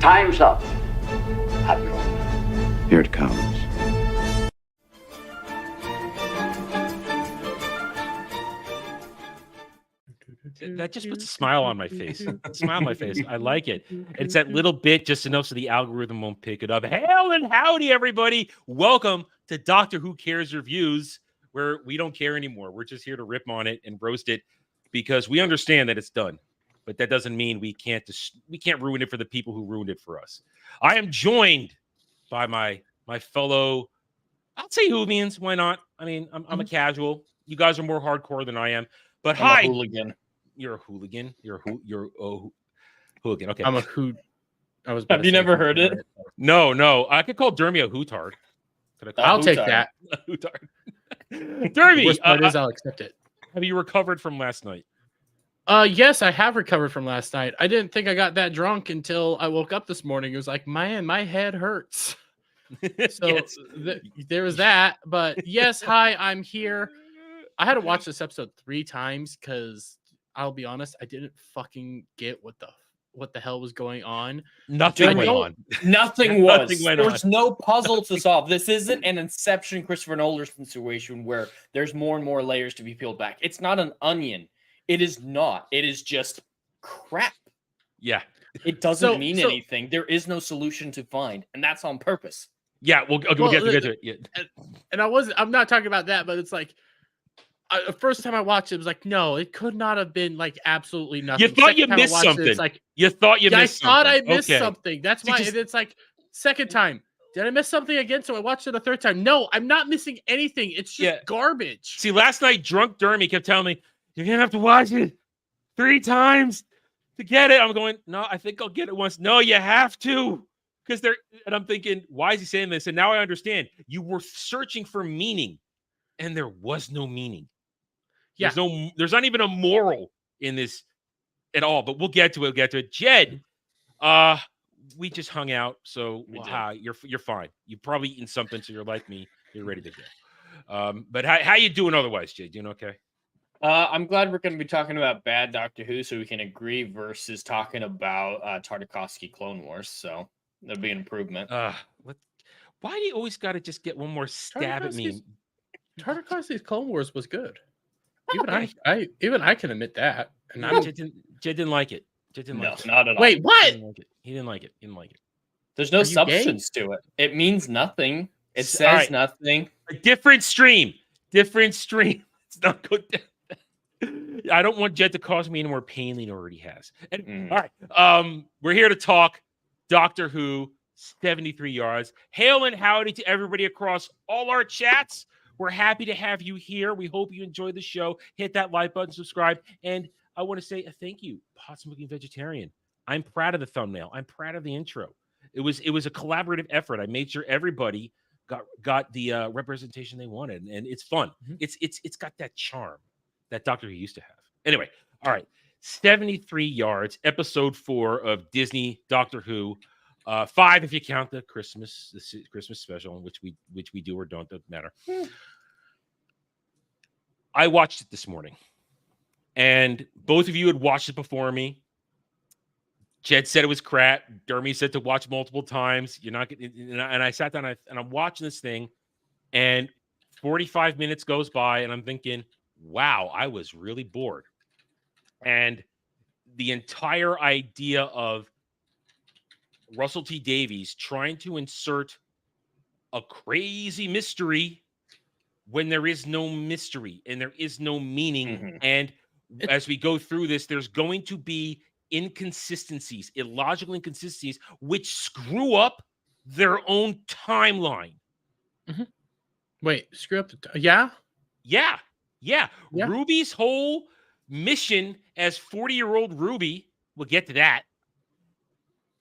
Time's up. Have your own. Here it comes. That just puts a smile on my face. Smile on my face. I like it. It's that little bit just enough so the algorithm won't pick it up. Hail and howdy, everybody. Welcome to Doctor Who Cares Reviews, where we don't care anymore. We're just here to rip on it and roast it because we understand that it's done. But that doesn't mean we can't ruin it for the people who ruined it for us. I am joined by my fellow, I'll say Whovians. Why not? I mean, I'm a casual. You guys are more hardcore than I am. But I'm hi. a hooligan. You're a hooligan. You're a hooligan. Okay. I'm a hoot. Have you never heard it? No. I could call Dermy a hootard. I'll take that. A hootard. Dermy, I'll accept it. Have you recovered from last night? Yes, I have recovered from last night. I didn't think I got that drunk until I woke up this morning. It was like, man, my head hurts. So Yes. There was that. But yes, hi, I'm here. I had to watch this episode 3 times because I'll be honest, I didn't fucking get what the hell was going on. Nothing went on. Nothing was. Nothing went There on. was no puzzle to solve. This isn't an Inception Christopher Nolan situation where there's more and more layers to be peeled back. It's not an onion. It is not. It is just crap. Yeah. It doesn't mean anything. There is no solution to find, and that's on purpose. Yeah, we'll get to it. Yeah. And I'm not talking about that, but it's like, the first time I watched it, was like, no, it could not have been like absolutely nothing. You thought you missed something. It's like you thought you missed something. I thought I missed something. That's why just... it's like second time. Did I miss something again? So I watched it a third time. No, I'm not missing anything. It's just garbage. See, last night, drunk Dermy kept telling me, you're going to have to watch it 3 times to get it. I'm going, no, I think I'll get it once. No, you have to. And I'm thinking, why is he saying this? And now I understand. You were searching for meaning, and there was no meaning. Yeah. There's not even a moral in this at all, but we'll get to it. Jed, we just hung out, so you're fine. You've probably eaten something, so you're like me. You're ready to go. But how you doing otherwise, Jed? Doing okay? I'm glad we're going to be talking about bad Doctor Who, so we can agree versus talking about Tartakovsky Clone Wars. So that'll be an improvement. Why do you always got to just get one more stab at me? Tartakovsky's Clone Wars was good. Even I can admit that. And Jed didn't like it. Jed didn't like it. Not at all. Wait, what? He didn't like it. There's no substance to it. It means nothing. It says nothing. A different stream. It's not good. I don't want Jed to cause me any more pain than he already has. All right. We're here to talk Doctor Who 73 yards. Hail and howdy to everybody across all our chats. We're happy to have you here. We hope you enjoyed the show. Hit that like button, subscribe. And I want to say a thank you, Pot Smoking Vegetarian. I'm proud of the thumbnail. I'm proud of the intro. It was a collaborative effort. I made sure everybody got the representation they wanted. And it's fun. Mm-hmm. It's got that charm that Doctor Who used to have. Anyway, all right. 73 yards, episode 4 of Disney Doctor Who. 5 if you count the Christmas special, which we do or don't, doesn't matter. I watched it this morning, and both of you had watched it before me. Jed said it was crap. Dermy said to watch multiple times. You're not getting, and I sat down and I'm watching this thing, and 45 minutes goes by, and I'm thinking, wow, I was really bored. And the entire idea of Russell T. Davies trying to insert a crazy mystery when there is no mystery and there is no meaning. Mm-hmm. And as we go through this, there's going to be inconsistencies, illogical inconsistencies, which screw up their own timeline. Mm-hmm. Wait, screw up the Yeah. Ruby's whole mission as 40-year-old Ruby, we'll get to that.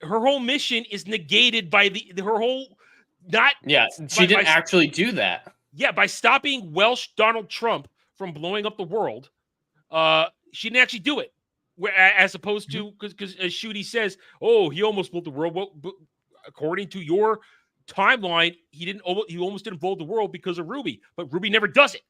Her whole mission is negated by her whole not. Yeah, she didn't actually do that. Yeah, by stopping Welsh Donald Trump from blowing up the world, she didn't actually do it. As opposed to, because as Shooty says, oh, he almost blew the world. Well, according to your timeline, he almost didn't blow the world because of Ruby, but Ruby never does it.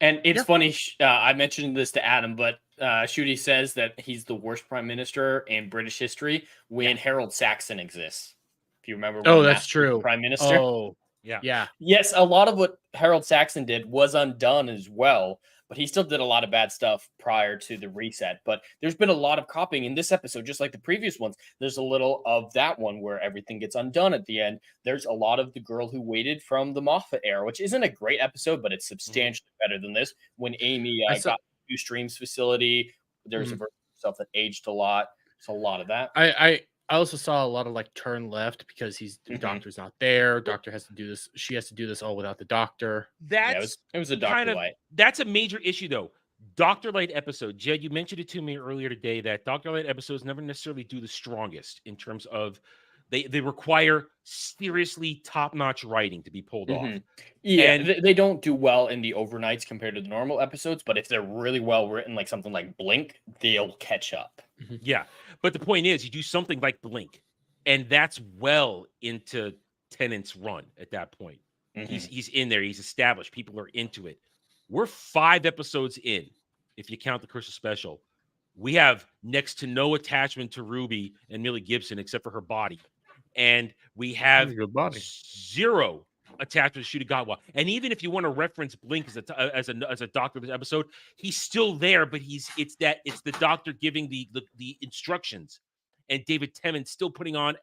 And it's funny. I mentioned this to Adam, but Shooty says that he's the worst prime minister in British history when Harold Saxon exists. If you remember, Oh, when that's Master was the true. prime minister. Oh, Yeah. yeah. Yes, a lot of what Harold Saxon did was undone as well, but he still did a lot of bad stuff prior to the reset. But there's been a lot of copying in this episode, just like the previous ones. There's a little of that one where everything gets undone at the end. There's a lot of The Girl Who Waited from the Moffat era, which isn't a great episode, but it's substantially better than this. When Amy got to Streams facility, there's a version of herself that aged a lot. It's a lot of that. I also saw a lot of like turn left because the doctor's not there. Doctor has to do this. She has to do this all without the doctor. It was a Dr. Light. That's a major issue though. Dr. Light episode, Jed, you mentioned it to me earlier today that Dr. Light episodes never necessarily do the strongest in terms of they require seriously top-notch writing to be pulled off. Yeah, and they don't do well in the overnights compared to the normal episodes, but if they're really well written, like something like Blink, they'll catch up. Yeah, but the point is, you do something like Blink, and that's well into Tennant's run at that point. He's in there. He's established. People are into it. We're 5 episodes in, if you count the Christmas special. We have next to no attachment to Ruby and Millie Gibson except for her body. And we have zero attachment to Shooty Gatwa. And even if you want to reference Blink as a doctor of this episode, he's still there, but it's the doctor giving the instructions, and David Tennant still putting on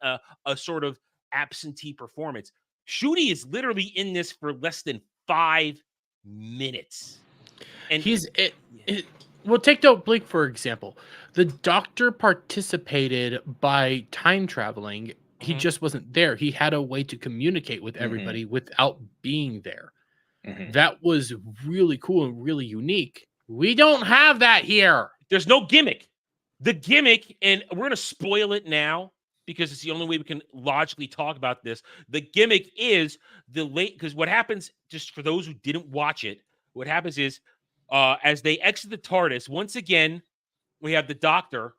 a sort of absentee performance. Shooty is literally in this for less than 5 minutes, and well, take Blink for example. The doctor participated by time traveling. He just wasn't there. He had a way to communicate with everybody without being there. That was really cool and really unique. We don't have that here. There's no gimmick. The gimmick, and we're going to spoil it now because it's the only way we can logically talk about this. The gimmick is because what happens, just for those who didn't watch it, what happens is as they exit the TARDIS, once again, we have the doctor,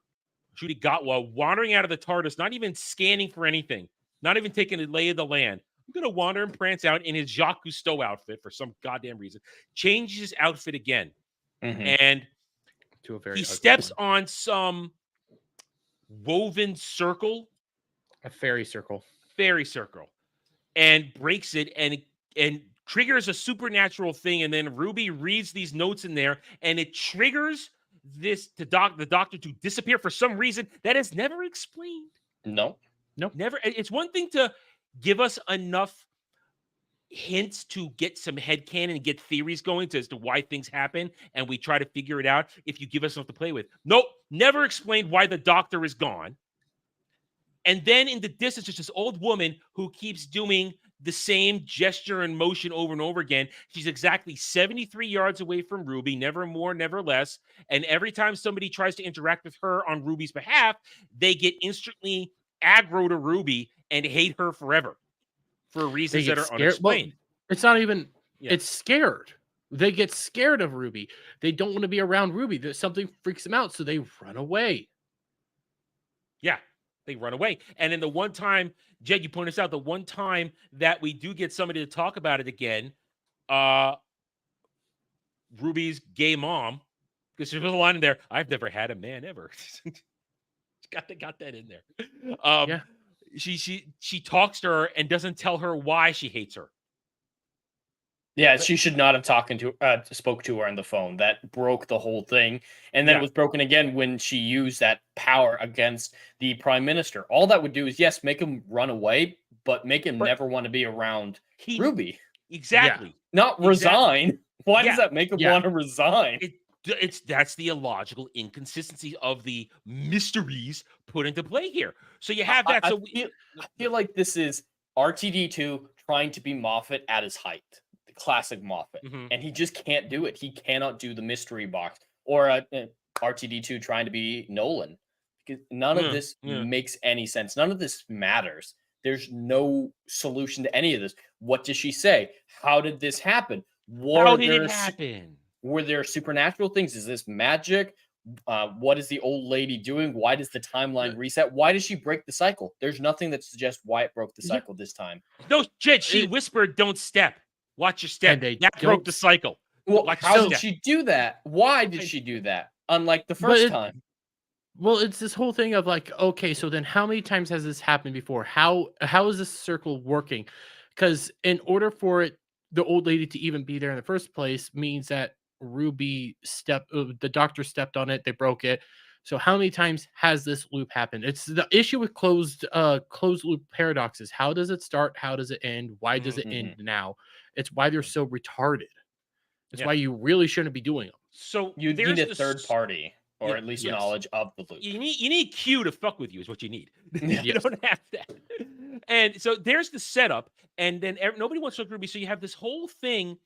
Shooty Gatwa, wandering out of the TARDIS, not even scanning for anything, not even taking a lay of the land. I'm going to wander and prance out in his Jacques Cousteau outfit for some goddamn reason. Changes his outfit again. And he steps on some woven circle. A fairy circle. And breaks it and triggers a supernatural thing. And then Ruby reads these notes in there, and it triggers the doctor to disappear for some reason that is never explained. No, never. It's one thing to give us enough hints to get some headcanon and get theories going as to why things happen, and we try to figure it out if you give us enough to play with. Nope, never explained why the doctor is gone. And then in the distance, there's this old woman who keeps doing the same gesture and motion over and over again. She's exactly 73 yards away from Ruby, never more, never less. And every time somebody tries to interact with her on Ruby's behalf, they get instantly aggro to Ruby and hate her forever for reasons that are unexplained. Well, it's not even, it's scared. They get scared of Ruby. They don't want to be around Ruby. Something freaks them out, so they run away. Yeah. They run away. And then the one time, Jed, you pointed us out, the one time that we do get somebody to talk about it again, Ruby's gay mom, because there's a line in there, I've never had a man ever. got that in there. She talks to her and doesn't tell her why she hates her. Yeah, she should not have spoke to her on the phone. That broke the whole thing. And then it was broken again when she used that power against the prime minister. All that would do is, yes, make him run away, but make him never want to be around Ruby. Exactly. Not resign. Why does that make him want to resign? That's the illogical inconsistency of the mysteries put into play here. So you have that. I feel like this is RTD2 trying to be Moffat at his height. Classic Moffat, and he just can't do it. He cannot do the mystery box or RTD2 trying to be Nolan, because none of this makes any sense. None of this matters. There's no solution to any of this. What does she say? How did this happen? How did it happen? Were there supernatural things? Is this magic? What is the old lady doing? Why does the timeline reset? Why does she break the cycle? There's nothing that suggests why it broke the cycle this time. No, Jed, she whispered, "Don't step. Watch your step." That broke the cycle. Well, how did she do that? Why did she do that? unlike the But first it- time. Well, it's this whole thing of like, okay, so then how many times has this happened before? How is this circle working? Because in order for the old lady to even be there in the first place means that the doctor stepped on it, they broke it. So how many times has this loop happened? It's the issue with closed loop paradoxes. How does it start? How does it end? Why does it end now? It's why they're so retarded. It's why you really shouldn't be doing them. So You need there's a the third party, or Yeah, at least yes. knowledge of the loop. you need Q to fuck with you is what you need. You Yes. don't have that. And so there's the setup, and then nobody wants to look Ruby. So you have this whole thing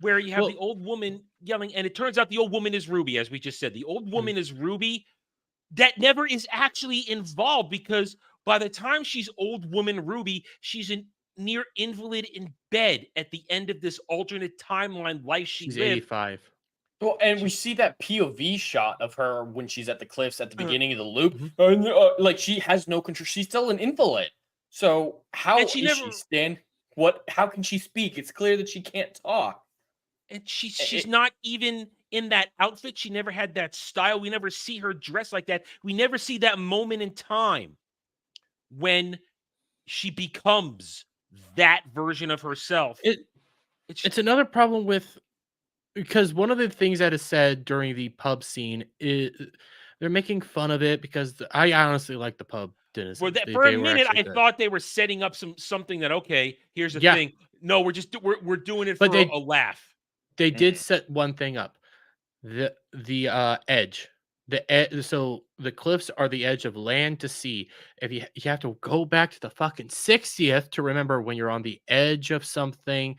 where you have Well- the old woman yelling, and it turns out the old woman is Ruby, as we just said. The old woman is Ruby. That never is actually involved because by the time she's old woman Ruby, she's a near invalid in bed at the end of this alternate timeline life she She's lived. 85. Well, and we see that POV shot of her when she's at the cliffs at the beginning of the loop, Mhm. and like she has no control. She's still an invalid. So how And is she she never- stand? What? How can she speak? It's clear that she can't talk. And she's not even in that outfit. She never had that style. We never see her dressed like that. We never see that moment in time when she becomes that version of herself. It's another problem with, because one of the things that is said during the pub scene is they're making fun of it because I honestly like the pub denizens. For that, They- for a they were minute, actually I good. thought they were setting up something that, okay, here's the Yeah. thing. No, we're just we're doing it But for a laugh. They did set one thing up. The edge. So the cliffs are the edge of land to sea. If you have to go back to the fucking 60th to remember when you're on the edge of something,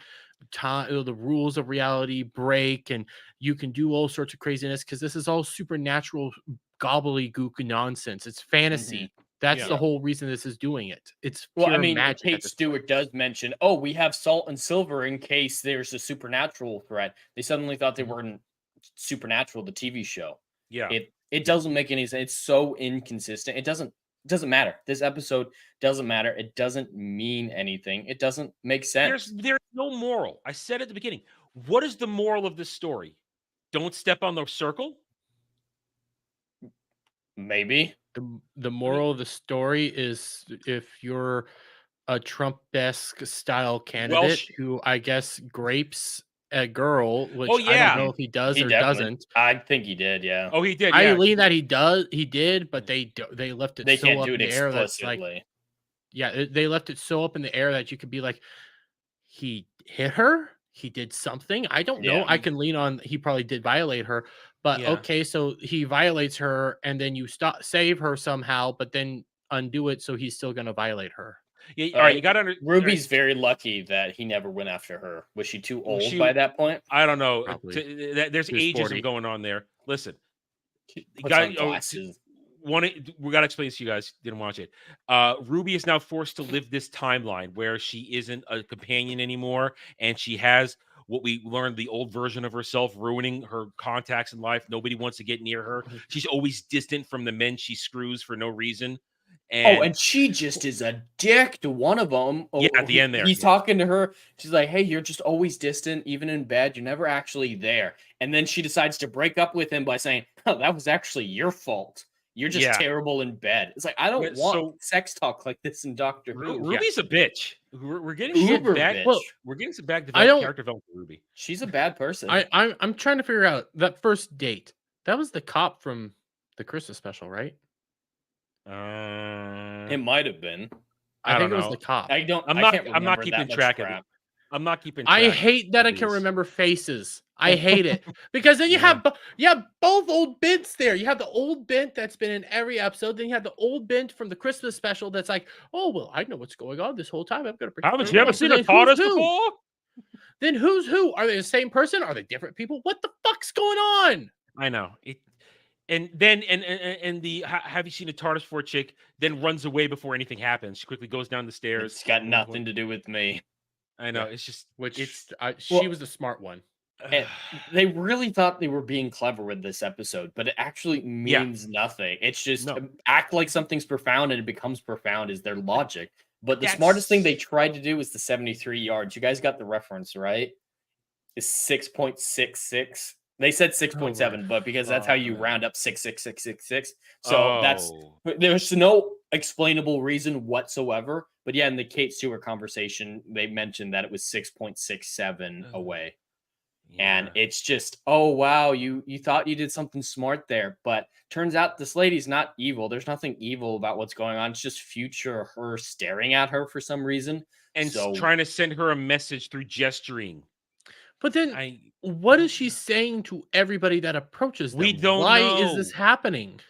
time the rules of reality break and you can do all sorts of craziness because this is all supernatural gobbledygook nonsense. It's fantasy. That's Yeah. the whole reason this is doing it. It's Well, pure I mean, magic. at Kate this Stewart point. does mention, oh, we have salt and silver in case there's a supernatural threat. They suddenly thought they were in Supernatural, the TV show. Yeah. It doesn't make any sense. It's so inconsistent. It doesn't matter. This episode doesn't matter. It doesn't mean anything. It doesn't make sense. There's no moral. I said at the beginning. What is the moral of this story? Don't step on the circle. Maybe. The moral of the story is if you're a Trump-esque style candidate Welsh. who I guess grapes a girl, which Oh, I yeah. don't know if he does He or definitely- doesn't. I think he did, yeah. Oh, he did. I Yeah. lean that he did, but they left it They so can't up do in it the air that's like, explicitly. yeah, they left it so up in the air that you could be like, he hit her, he did something. I don't know. Yeah. I can lean on he probably did violate her, but Yeah. okay, so he violates her and then you save her somehow, but then undo it so he's still gonna violate her. Yeah, all right, you got to Ruby's very lucky that he never went after her. Was she too Well, old she- by that point? I don't know. Probably. There's She was ageism 40. going on there. Listen, She you puts got on glasses. we got to explain this to you guys. Didn't watch it. Ruby is now forced to live this timeline where she isn't a companion anymore, and she has what we learned the old version of herself, ruining her contacts in life. Nobody wants to get near her. She's always distant from the men she screws for no reason. And she just is a dick to one of them. Yeah, at the end there, He's yeah. talking to her. She's like, hey, you're just always distant, even in bed. You're never actually there. And then she decides to break up with him by saying, oh, that was actually your fault. You're just Yeah. terrible in bed. It's like, I don't Yeah, want so- sex talk like this in Doctor Who. Ruby's a bitch. We're getting Uber some bad. bitch. Well, We're getting some bad I don't- character development for Ruby. She's a bad person. I'm trying to figure out that first date. That was the cop from the Christmas special, right? It might have been. I think don't it was know. the cop. I don't. I'm I not. can't I'm not remember keeping that much track of it. crap. I'm not keeping track. I hate that I of can these. remember faces. I hate it because then you have both old Bints there. You have the old Bint that's been in every episode. Then you have the old Bint from the Christmas special that's like, oh well, I know what's going on this whole time. I'm gonna. Haven't you ever seen a TARDIS before? Then who's who? Are they the same person? Are they different people? What the fuck's going on? I know it. And then and the have you seen a TARDIS for chick? Then runs away before anything happens. She quickly goes down the stairs. It's got nothing to do with me. I know. Yeah. It's just Which it's she was the smart one. And they really thought they were being clever with this episode, but it actually means nothing. It's just No. act like something's profound and it becomes profound is their logic. But the That's- smartest thing they tried to do was the 73 yards. You guys got the reference, right? It's 6.66. They said 6.7, but because that's how you fuck. round up 66666. So that's Oh. there's no explainable reason whatsoever. But yeah, in the Kate Stewart conversation, they mentioned that it was 6.67 away. And Yeah. it's just, oh wow, you thought you did something smart there, but turns out this lady's not evil. There's nothing evil about what's going on. It's just future her staring at her for some reason. And So trying to send her a message through gesturing. But then, I what is she saying to everybody that approaches them? We don't Why is this know. happening?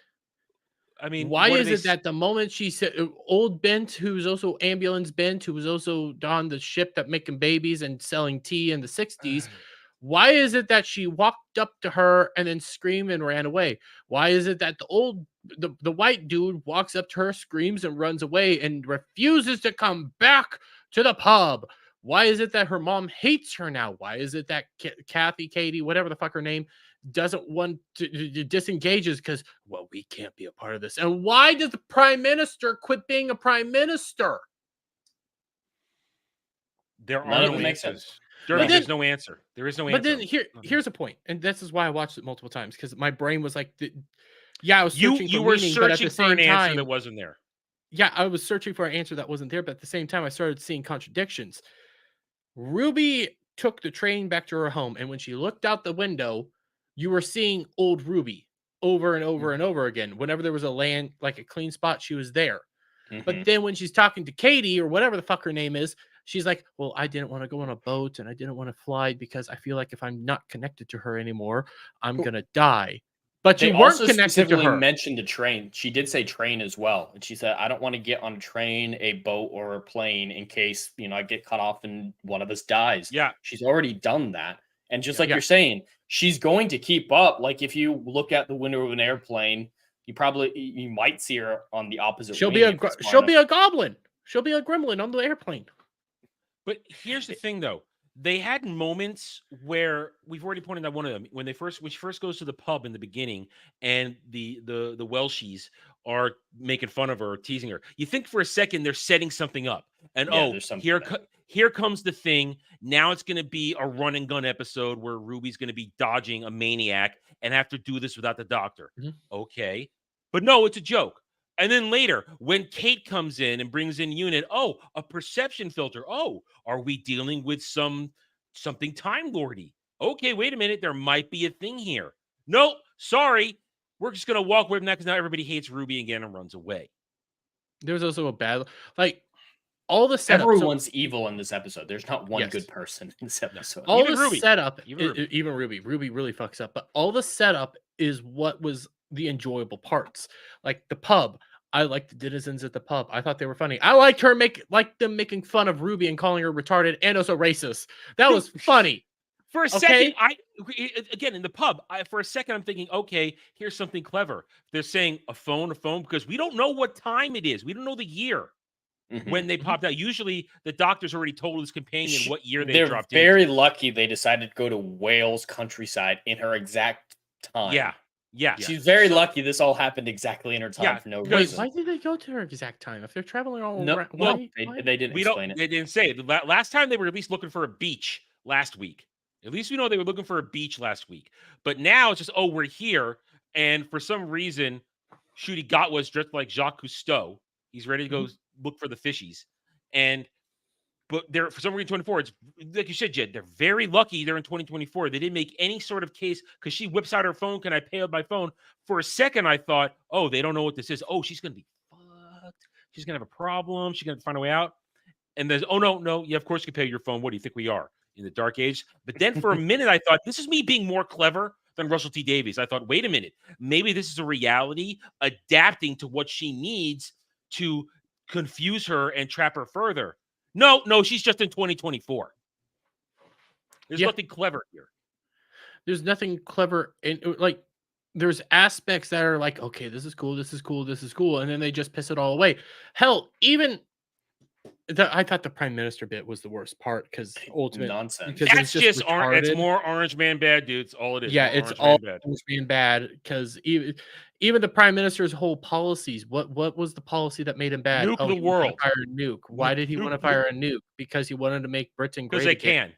I mean, Why what is do it that the moment she said, old Bent, who's also ambulance Bent, who was also on the ship that making babies and selling tea in the 60s, why is it that she walked up to her and then screamed and ran away? Why is it that the white dude walks up to her, screams and runs away and refuses to come back to the pub? Why is it that her mom hates her now? Why is it that Katie, whatever the fuck her name, doesn't want to disengages because, well, we can't be a part of this? And why does the prime minister quit being a prime minister? There None are of no it makes answers. sense. Derby, But there's then- no answer. There is no But answer. then here's a point, and this is why I watched it multiple times, because my brain was like, yeah, I was searching you for were meaning, but at searching the for same an answer time, that wasn't there. yeah, I was searching for an answer that wasn't there, but at the same time, I started seeing contradictions. Ruby took the train back to her home, and when she looked out the window, you were seeing old Ruby over and over and over again. Whenever there was like a clean spot, she was there. But then when she's talking to Katie or whatever the fuck her name is, she's like, well, I didn't want to go on a boat and I didn't want to fly because I feel like if I'm not connected to her anymore, I'm going to die. But they you weren't also connected to specifically her. mentioned a train. She did say train as well, and she said, "I don't want to get on a train, a boat, or a plane in case I get cut off and one of us dies." Yeah. She's already done that, and just like Yeah. you're saying, she's going to keep up. Like if you look at the window of an airplane, you might see her on the opposite. She'll wing be if it's far she'll enough. be a goblin. She'll be a gremlin on the airplane. But here's the thing, though. They had moments where we've already pointed out one of them when she first goes to the pub in the beginning, and the Welshies are making fun of her or teasing her. You think for a second they're setting something up, and Yeah, there's something there. here comes the thing. Now it's going to be a run and gun episode where Ruby's going to be dodging a maniac and have to do this without the doctor. Mhm. Okay, but no, it's a joke. And then later, when Kate comes in and brings in Unit, oh, a perception filter. Oh, are we dealing with something Time Lordy? Okay, wait a minute. There might be a thing here. Nope, sorry. We're just gonna walk away from that because now everybody hates Ruby again and runs away. There's also a bad, like, all the setup. Everyone's evil in this episode. There's not one Yes. good person in this episode. All Even the Ruby. setup, Even Ruby. Ruby really fucks up, but all the setup is what was the enjoyable parts. Like the pub, I liked the denizens at the pub. I thought they were funny. I liked them making fun of Ruby and calling her retarded and also racist. That was funny. For a Okay. second, again in the pub, for a second I'm thinking, okay, here's something clever. They're saying a phone, because we don't know what time it is. We don't know the year when they popped out. Usually, the doctor's already told his companion what year they dropped in. They're very lucky they decided to go to Wales countryside in her exact time. Yeah. She's very lucky this all happened exactly in her time for no Wait, reason. why did they go to her exact time if they're traveling all No, around? no, Why? they didn't explain it. They didn't say it. Last time they were at least looking for a beach last week. At least we know they were looking for a beach last week. But now it's just, oh, we're here. And for some reason, Shooty Got was dressed like Jacques Cousteau. He's ready to go look for the fishies. But they're, for some reason, 24. It's like you said, Jed, they're very lucky they're in 2024. They didn't make any sort of case because she whips out her phone. Can I pay with my phone? For a second, I thought, oh, they don't know what this is. Oh, she's going to be fucked. She's going to have a problem. She's going to find a way out. And there's, oh, no. Yeah, of course you can pay your phone. What do you think we are? In the dark age? But then for a minute, I thought, this is me being more clever than Russell T. Davies. I thought, wait a minute. Maybe this is a reality adapting to what she needs to confuse her and trap her further. No, she's just in 2024. There's nothing clever here. There's nothing clever. And like, there's aspects that are like, okay, this is cool. And then they just piss it all away. Hell, even I thought the prime minister bit was the worst part because ultimately nonsense. Because That's just it's more Orange Man bad, dude. It's all it is. Yeah, it's all Orange Man bad because even the prime minister's whole policies. What was the policy that made him bad? Nuke the world. Fire a nuke. Why did he want to fire a nuke? Because he wanted to make Britain great. Because they can.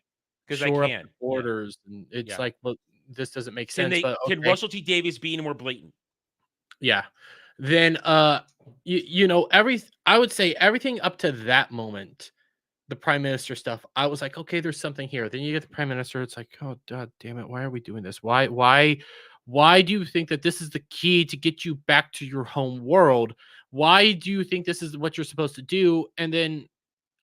Because they shore can. up the borders, and it's like, well, this doesn't make Can sense. they? But Can okay. Russell T Davies be any more blatant? Yeah. Then I would say everything up to that moment, the prime minister stuff, I was like, okay, there's something here. Then you get the prime minister, it's like, oh god damn it, why are we doing this? Why do you think that this is the key to get you back to your home world? Why do you think this is what you're supposed to do? And then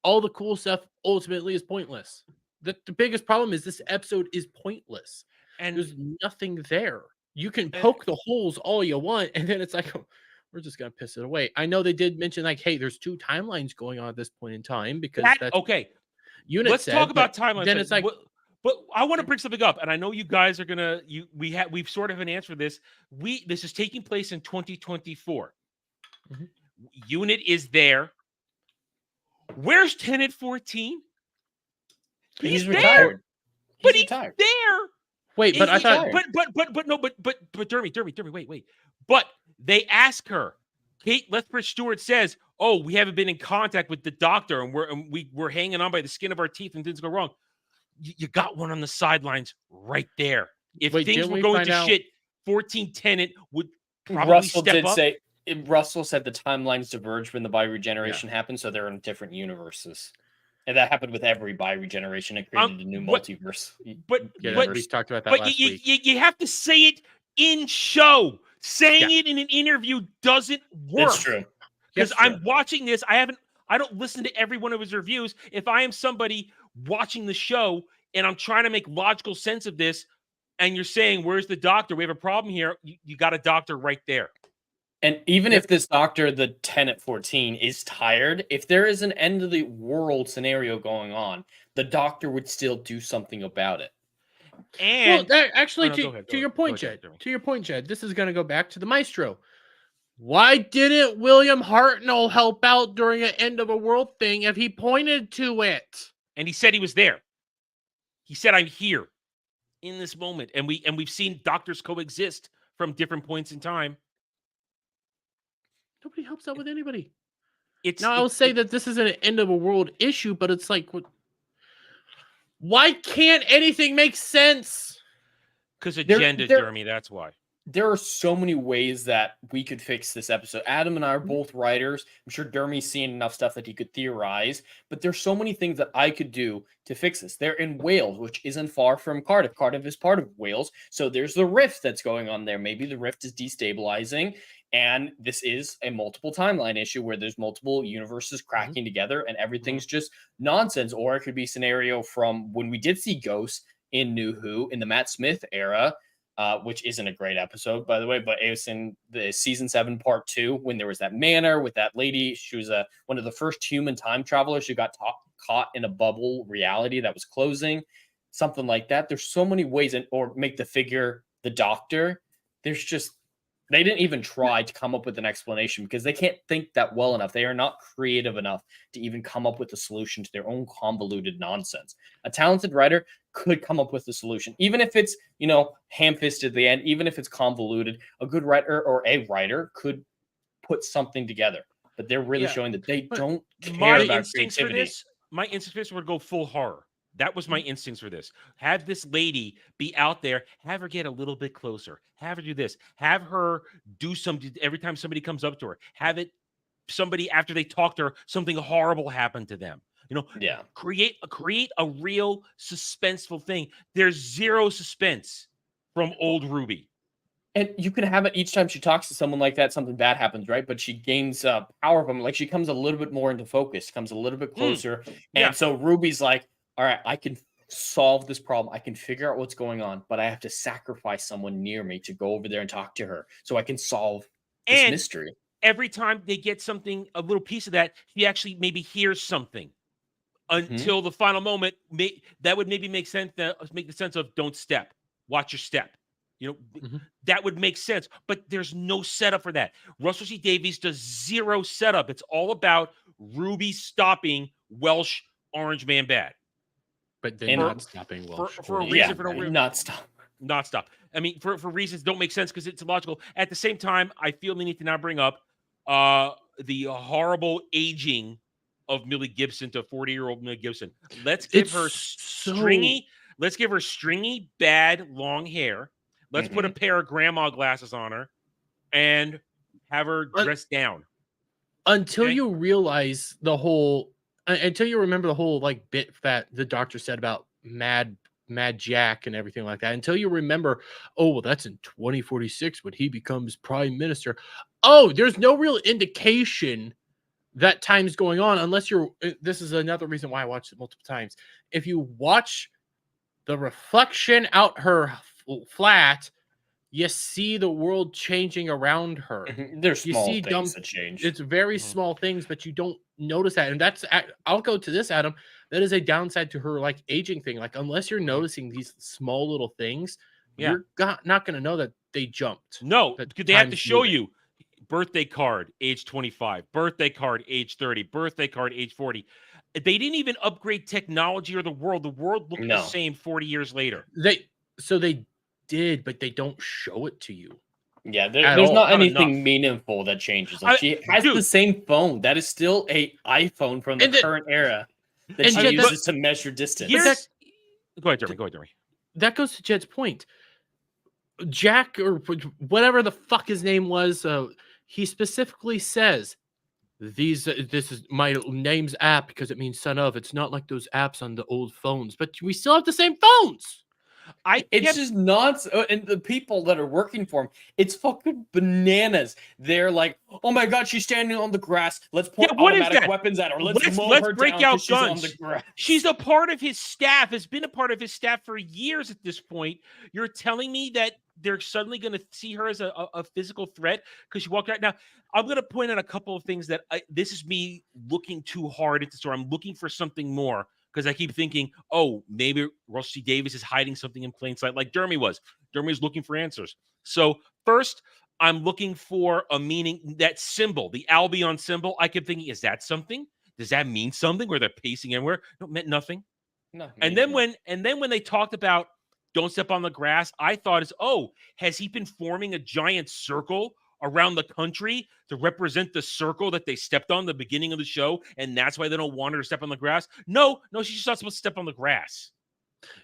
all the cool stuff ultimately is pointless. The biggest problem is this episode is pointless. And There's nothing there. You can poke the holes all you want, and then it's like, oh, we're just gonna piss it away. I know they did mention like, hey, there's 2 timelines going on at this point in time because that's okay. unit Let's said, talk about but timelines. then it's like, but I want to bring something up, and I know you guys are gonna. We've sort of an answer for this. This is taking place in 2024. Mhm. Unit is there. Where's Tenet 14? He's there, retired. but He's he's retired. there. wait, but I He's thought retired. But Dermy, wait. But they ask her. Kate Lethbridge Stewart says, "Oh, we haven't been in contact with the doctor, and we're hanging on by the skin of our teeth, and things go wrong." You got one on the sidelines right there. If Wait, things didn't were we going find to out- shit, 14 Tenet would probably Russell step did up. say Russell said the timelines diverged when the bi-regeneration happened, so they're in different universes. And that happened with every bi-regeneration. It created a new multiverse. But we talked about that last week. you have to say it in show. Saying it in an interview doesn't work. It's true. Because It's true. I'm watching this. I don't listen to every one of his reviews. If I am somebody watching the show and I'm trying to make logical sense of this, and you're saying, where's the doctor? We have a problem here. You got a doctor right there. And even if this doctor, the Tenet 14, is tired, if there is an end of the world scenario going on, the doctor would still do something about it. And actually, to your point, Jed, this is going to go back to the maestro. Why didn't William Hartnell help out during an end of a world thing if he pointed to it? And he said he was there. He said, I'm here in this moment. And we've seen doctors coexist from different points in time. Nobody helps out with anybody. Now, I'll say that this is an end of a world issue, but it's like, why can't anything make sense? Because agenda, Jeremy, that's why. There are so many ways that we could fix this episode. Adam and I are both writers. I'm sure Dermy's seen enough stuff that he could theorize, but there's so many things that I could do to fix this. They're in Wales, which isn't far from Cardiff. Cardiff is part of Wales, so there's the rift that's going on there. Maybe the rift is destabilizing, and this is a multiple timeline issue where there's multiple universes cracking together and everything's just nonsense. Or it could be a scenario from when we did see ghosts in New Who in the Matt Smith era, which isn't a great episode, by the way, but it was in the season 7, part 2, when there was that manor with that lady. She was one of the first human time travelers who got caught in a bubble reality that was closing, something like that. There's so many ways, or make the figure the doctor. There's just, they didn't even try to come up with an explanation because they can't think that well enough. They are not creative enough to even come up with a solution to their own convoluted nonsense. A talented writer could come up with a solution, even if it's, ham-fisted at the end, even if it's convoluted. A good writer or a writer could put something together, but they're really showing that they don't care about creativity. My instinct for this would go full horror. That was my instincts for this. Have this lady be out there, have her get a little bit closer, have her do this, have her do something every time somebody comes up to her, have it somebody after they talk to her, something horrible happen to them. Create a real suspenseful thing. There's zero suspense from old Ruby. And you can have it each time she talks to someone like that, something bad happens, right? But she gains power from it. Like she comes a little bit more into focus, comes a little bit closer. And so Ruby's like, all right, I can solve this problem. I can figure out what's going on, but I have to sacrifice someone near me to go over there and talk to her so I can solve this mystery. Every time they get something, a little piece of that, she actually maybe hears something until the final moment. That would maybe make sense. Make the sense of don't step, watch your step. That would make sense, but there's no setup for that. Russell T Davies does zero setup. It's all about Ruby stopping Welsh Orange Man bad. But they're not stopping Welsh. For a reason, for no reason. Not stop. I mean, for reasons don't make sense because it's illogical. At the same time, I feel we need to now bring up the horrible aging of Millie Gibson to 40-year-old Millie Gibson. Let's give her stringy. Let's give her stringy, bad, long hair. Let's put a pair of grandma glasses on her and have her dressed down. Until you realize until you remember the whole like bit that the doctor said about Mad Jack and everything like that. Until you remember, oh, well, that's in 2046 when he becomes prime minister. Oh, there's no real indication that time's going on unless you're. This is another reason why I watched it multiple times. If you watch the reflection out her flat, you see the world changing around her. There's small things that change. It's very small things, but you don't notice that. And that's, I'll go to this, Adam. That is a downside to her like aging thing. Like, unless you're noticing these small little things, you're not going to know that they jumped. No, they have to show you birthday card, age 25, birthday card, age 30, birthday card, age 40. They didn't even upgrade technology or the world. The world looked the same 40 years later. They did, but they don't show it to you. Yeah, there's not anything meaningful that changes. Like, she has the same phone. That is still a iPhone from the current era that she uses to measure distance. Go ahead, Jeremy. That goes to Jed's point. Jack, or whatever the fuck his name was, he specifically says, this is my name's app because it means son of. It's not like those apps on the old phones, but we still have the same phones. It's just nuts. And the people that are working for him, it's fucking bananas. They're like, oh my God, she's standing on the grass. Let's point automatic weapons at her. Let's break out guns. She's a part of his staff, has been a part of his staff for years at this point. You're telling me that they're suddenly going to see her as a physical threat because she walked out. Now, I'm going to point out a couple of things that this is me looking too hard at the story. I'm looking for something more. Because I keep thinking, oh, maybe Russell T. Davies is hiding something in plain sight, like Jeremy was. Jeremy was looking for answers. So first, I'm looking for a meaning. That symbol, the Albion symbol, I kept thinking, is that something? Does that mean something? Where they're pacing everywhere? No, it meant nothing. No. And then when they talked about don't step on the grass, I thought, has he been forming a giant circle around the country to represent the circle that they stepped on the beginning of the show, and that's why they don't want her to step on the grass? No, she's just not supposed to step on the grass.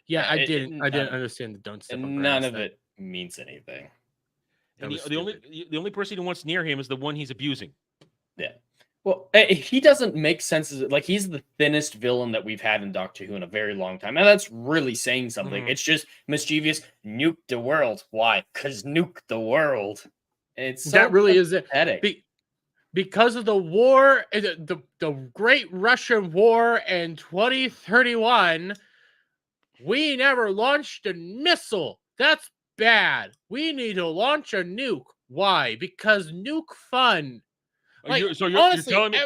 Yeah, I didn't understand the don't step on grass. None of it means anything. And the only person who wants near him is the one he's abusing. Yeah. Well, he doesn't make sense. Like, he's the thinnest villain that we've had in Doctor Who in a very long time. And that's really saying something. It's just mischievous. Nuke the world. Why? Because nuke the world. It's so that really pathetic. Is it. Because of the war, the Great Russian War in 2031, we never launched a missile. That's bad. We need to launch a nuke. Why? Because nuke fun. Like, you're telling me?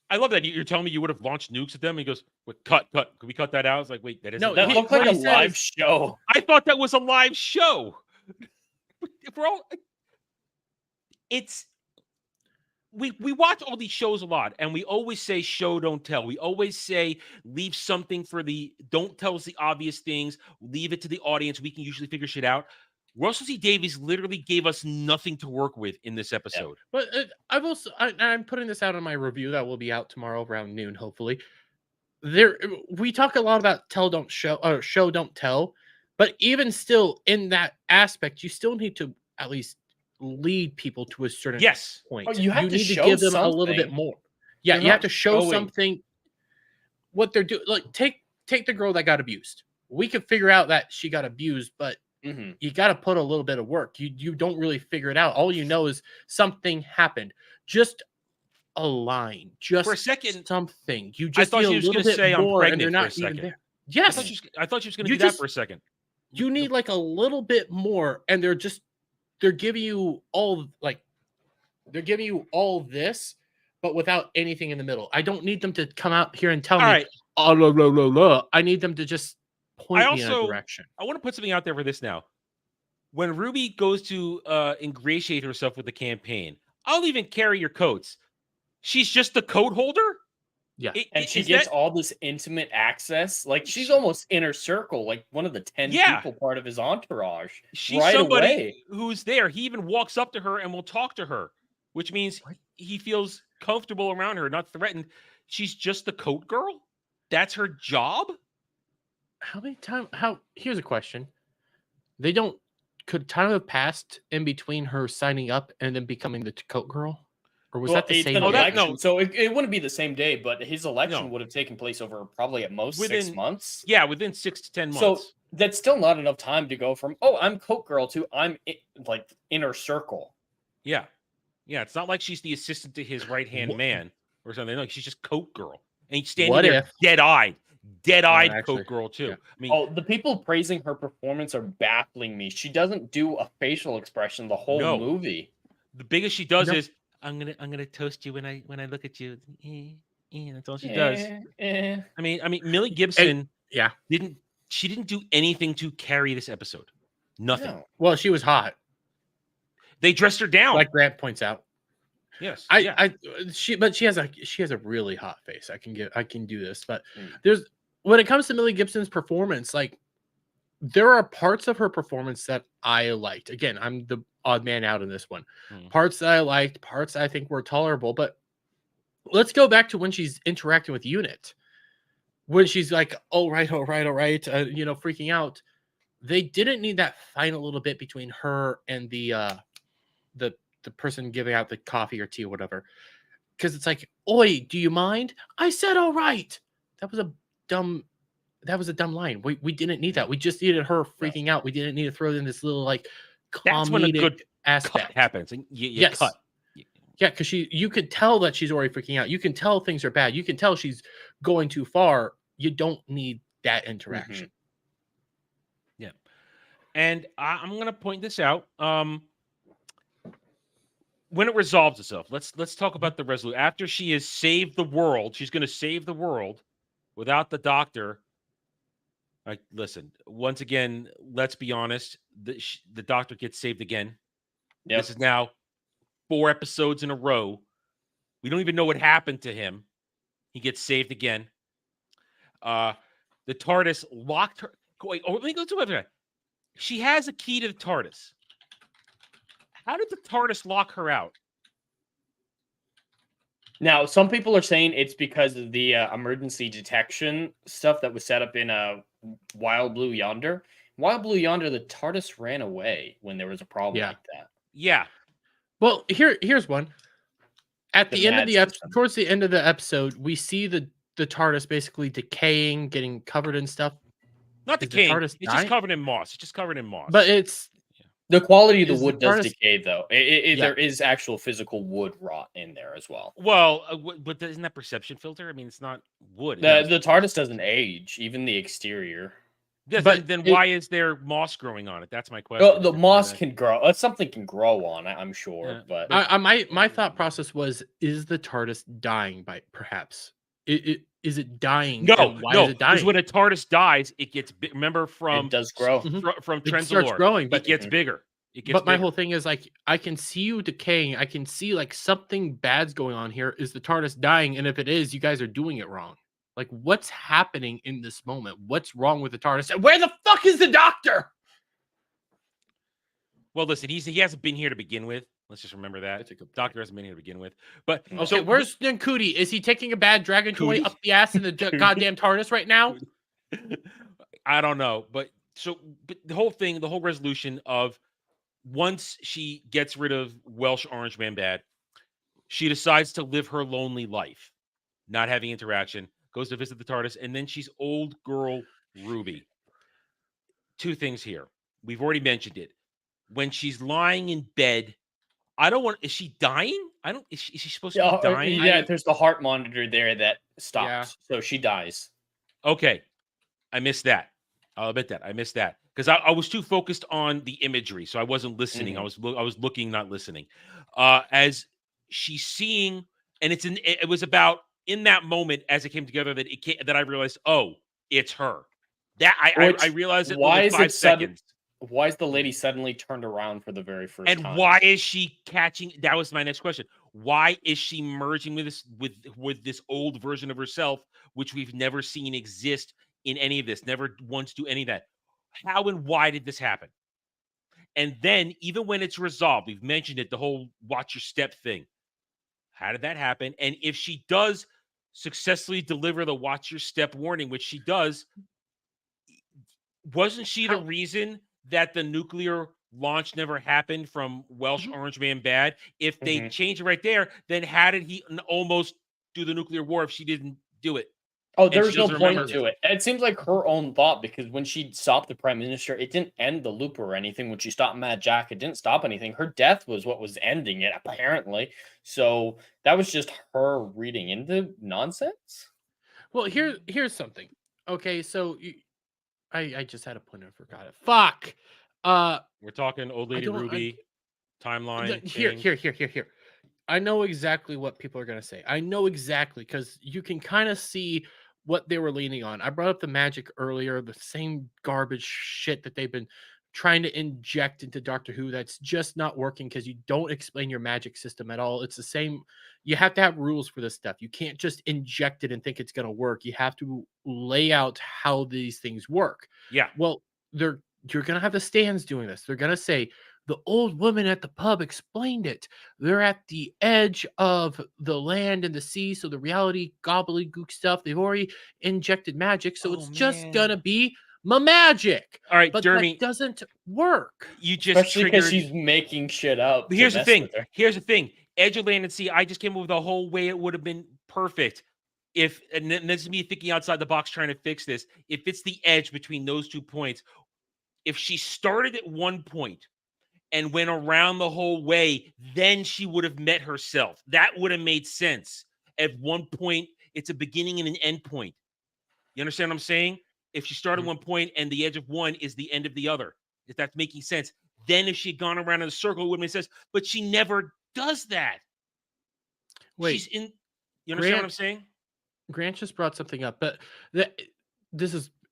I love that. You're telling me you would have launched nukes at them? And he goes, cut. Can we cut that out? I was like, wait, that isn't. No, that looked like a live show. I thought that was a live show. If we're all... We watch all these shows a lot, and we always say show, don't tell. We always say leave something for don't tell us the obvious things, leave it to the audience. We can usually figure shit out. Russell T. Davies literally gave us nothing to work with in this episode. Yeah. But I'm putting this out on my review that will be out tomorrow around noon, hopefully. We talk a lot about tell, don't show, or show, don't tell, but even still in that aspect, you still need to at least lead people to a certain point. Oh, you need to give them a little bit more. Yeah, you have to show something. What they're doing, like take the girl that got abused. We could figure out that she got abused, but you got to put a little bit of work. You don't really figure it out. All you know is something happened. Just a line, just for a second, something. You I just thought she was going to say I'm pregnant for a second. There. Yes, I thought she was going to do that for a second. You need like a little bit more, and they're giving you all this, but without anything in the middle. I don't need them to come out here and tell me, oh, blah, blah, blah, blah. I need them to just point me in a direction. I want to put something out there for this now. When Ruby goes to ingratiate herself with the campaign, I'll even carry your coats. She's just the coat holder? Yeah. And she gets all this intimate access. Like, she's almost inner circle, like one of the 10 people part of his entourage. She's somebody who's there. He even walks up to her and will talk to her, which means he feels comfortable around her, not threatened. She's just the coat girl? That's her job? how many times? Here's a question. They don't. Could time have passed in between her signing up and then becoming the coat girl, or was Well, that the it's same an Oh, day? that- election, no. so it wouldn't be the same day, but his election No. would have taken place over probably at most 6 Within- months. Yeah, within 6 to 10 So months. that's still not enough time to go from, oh, I'm Coke Girl to like inner circle. Yeah. Yeah, it's not like she's the assistant to his right-hand Wha- man or something. No, she's just coat girl. And he's standing What there if- dead-eyed actually, coat girl too. yeah. I mean, Oh, the people praising her performance are baffling me. She doesn't do a facial expression the whole No. movie. the biggest she does No. is I'm gonna toast you when I look at you. That's all she does. I mean, Millie Gibson Yeah. didn't do anything to carry this episode. Nothing. No. Well, she was hot, They dressed her down. like Grant points out. yes. She has a really hot face. I can do this, but Mm. when it comes to Millie Gibson's performance, like there are parts of her performance that I liked. Again, I'm the odd man out in this one. Parts that I liked, parts I think were tolerable, but let's go back to when she's interacting with Unit. When she's like, all right, freaking out. They didn't need that final little bit between her and the person giving out the coffee or tea or whatever. Because it's like, oi, do you mind? I said all right. That was a dumb line. We didn't need that. We just needed her freaking out. We didn't need to throw in this little like That's when a comedic good aspect cut happens. And you Yes. cut. Yeah, because you could tell that she's already freaking out. You can tell things are bad. You can tell she's going too far. You don't need that interaction. Yeah. And I'm going to point this out. When it resolves itself, let's talk about the resolution. After she has saved the world, she's going to save the world without the doctor. Like, listen, once again, let's be honest. The doctor gets saved again. Yep. This is now 4 episodes in a row. We don't even know what happened to him. He gets saved again. The TARDIS locked her. Wait, let me go to it. She has a key to the TARDIS. How did the TARDIS lock her out? Now, some people are saying it's because of the emergency detection stuff that was set up in Wild Blue Yonder. Wild Blue Yonder, the TARDIS ran away when there was a problem Yeah. like that. Yeah. Well, here's one. At The the end of mad the episode, system. towards the end of the episode, we see the TARDIS basically decaying, getting covered in stuff. Not the Is the king. TARDIS It's just dying? covered in moss. It's just covered in moss. But it's The quality of the Is the wood does TARDIS- decay, though. Yeah. There is actual physical wood rot in there as well. well, but isn't that perception filter? I mean, it's not wood. The TARDIS doesn't age, even the exterior. but then it- why is there moss growing on it? That's my question. Well, the moss can grow. Something can grow on it, I'm sure. Yeah, But my thought process was: is the TARDIS dying by perhaps? Is it dying? No, and why no. is it dying? Because when a TARDIS dies, it gets big. Remember from it does grow. from It starts Trenzalore, growing, it but gets bigger. It gets but my bigger. whole thing is like I can see you decaying. I can see like something bad's going on here. Is the TARDIS dying? And if it is, you guys are doing it wrong. Like what's happening in this moment? What's wrong with the TARDIS? And where the fuck is the Doctor? Well, listen, he hasn't been here to begin with. Let's just remember that. That's a good point. Doctor hasn't been here to begin with. But Okay, Okay, where's Nkuti? Is he taking a bad dragon toy Cootie? up the ass in the goddamn TARDIS right now? I don't know, but the whole thing, the whole resolution of once she gets rid of Welsh Orange Man Bad, she decides to live her lonely life, not having interaction, goes to visit the TARDIS, and then she's old girl Ruby. 2 things here. We've already mentioned it. When she's lying in bed, I don't want. Is she dying? I don't. Is she supposed to be dying? Yeah, there's the heart monitor there that stops, Yeah. so she dies. Okay, I missed that. I'll admit that I missed that because I was too focused on the imagery, so I wasn't listening. I was looking, not listening. As she's seeing, and it was about in that moment as it came together that I realized, oh, it's her. That I realized it. Why within is 5 it sudden? seconds. Why is the lady suddenly turned around for the very first And time? why is she catching? That was my next question. Why is she merging with this old version of herself, which we've never seen exist in any of this? Never once do any of that. How and why did this happen? And then even when it's resolved, we've mentioned it, the whole watch your step thing. How did that happen? And if she does successfully deliver the watch your step warning, which she does, wasn't she the How- reason that the nuclear launch never happened from Welsh Mhm. Orange Man Bad? If they Mhm. change it right there, then how did he almost do the nuclear war if she didn't do it? Oh, And there's she no doesn't remember point this. to it. It seems like her own thought because when she stopped the prime minister, it didn't end the loop or anything. When she stopped Mad Jack, it didn't stop anything. Her death was what was ending it, apparently. So that was just her reading into nonsense. Well, here's something. Okay, so I just had a point. I forgot it. Fuck. We're talking Old I Lady don't. Ruby timeline Here, thing. here. I know exactly what people are gonna say. I know exactly because you can kind of see what they were leaning on. I brought up the magic earlier, the same garbage shit that they've been trying to inject into Doctor Who that's just not working because you don't explain your magic system at all. It's the same. You have to have rules for this stuff. You can't just inject it and think it's gonna work. You have to lay out how these things work. Yeah. Well, you're gonna have the stands doing this. They're gonna say the old woman at the pub explained it. They're at the edge of the land and the sea, so the reality gobbledygook stuff. They've already injected magic, so Oh, it's just man. gonna be magic. All right, But Jeremy, that doesn't work. you just Especially because triggered. she's making shit up. But to here's the mess thing. with her. Here's the thing. Edge of Land and Sea. I just came up with a whole way it would have been perfect if, and this is me thinking outside the box trying to fix this. If it's the edge between those 2 points, if she started at one point and went around the whole way, then she would have met herself. That would have made sense. At one point, it's a beginning and an end point. You understand what I'm saying? If she started Mhm. one point and the edge of one is the end of the other, if that's making sense, then if she had gone around in a circle, it would make sense. But she never does that. She's Wait, in. You understand what I'm Grant saying? Grant just brought something up, but that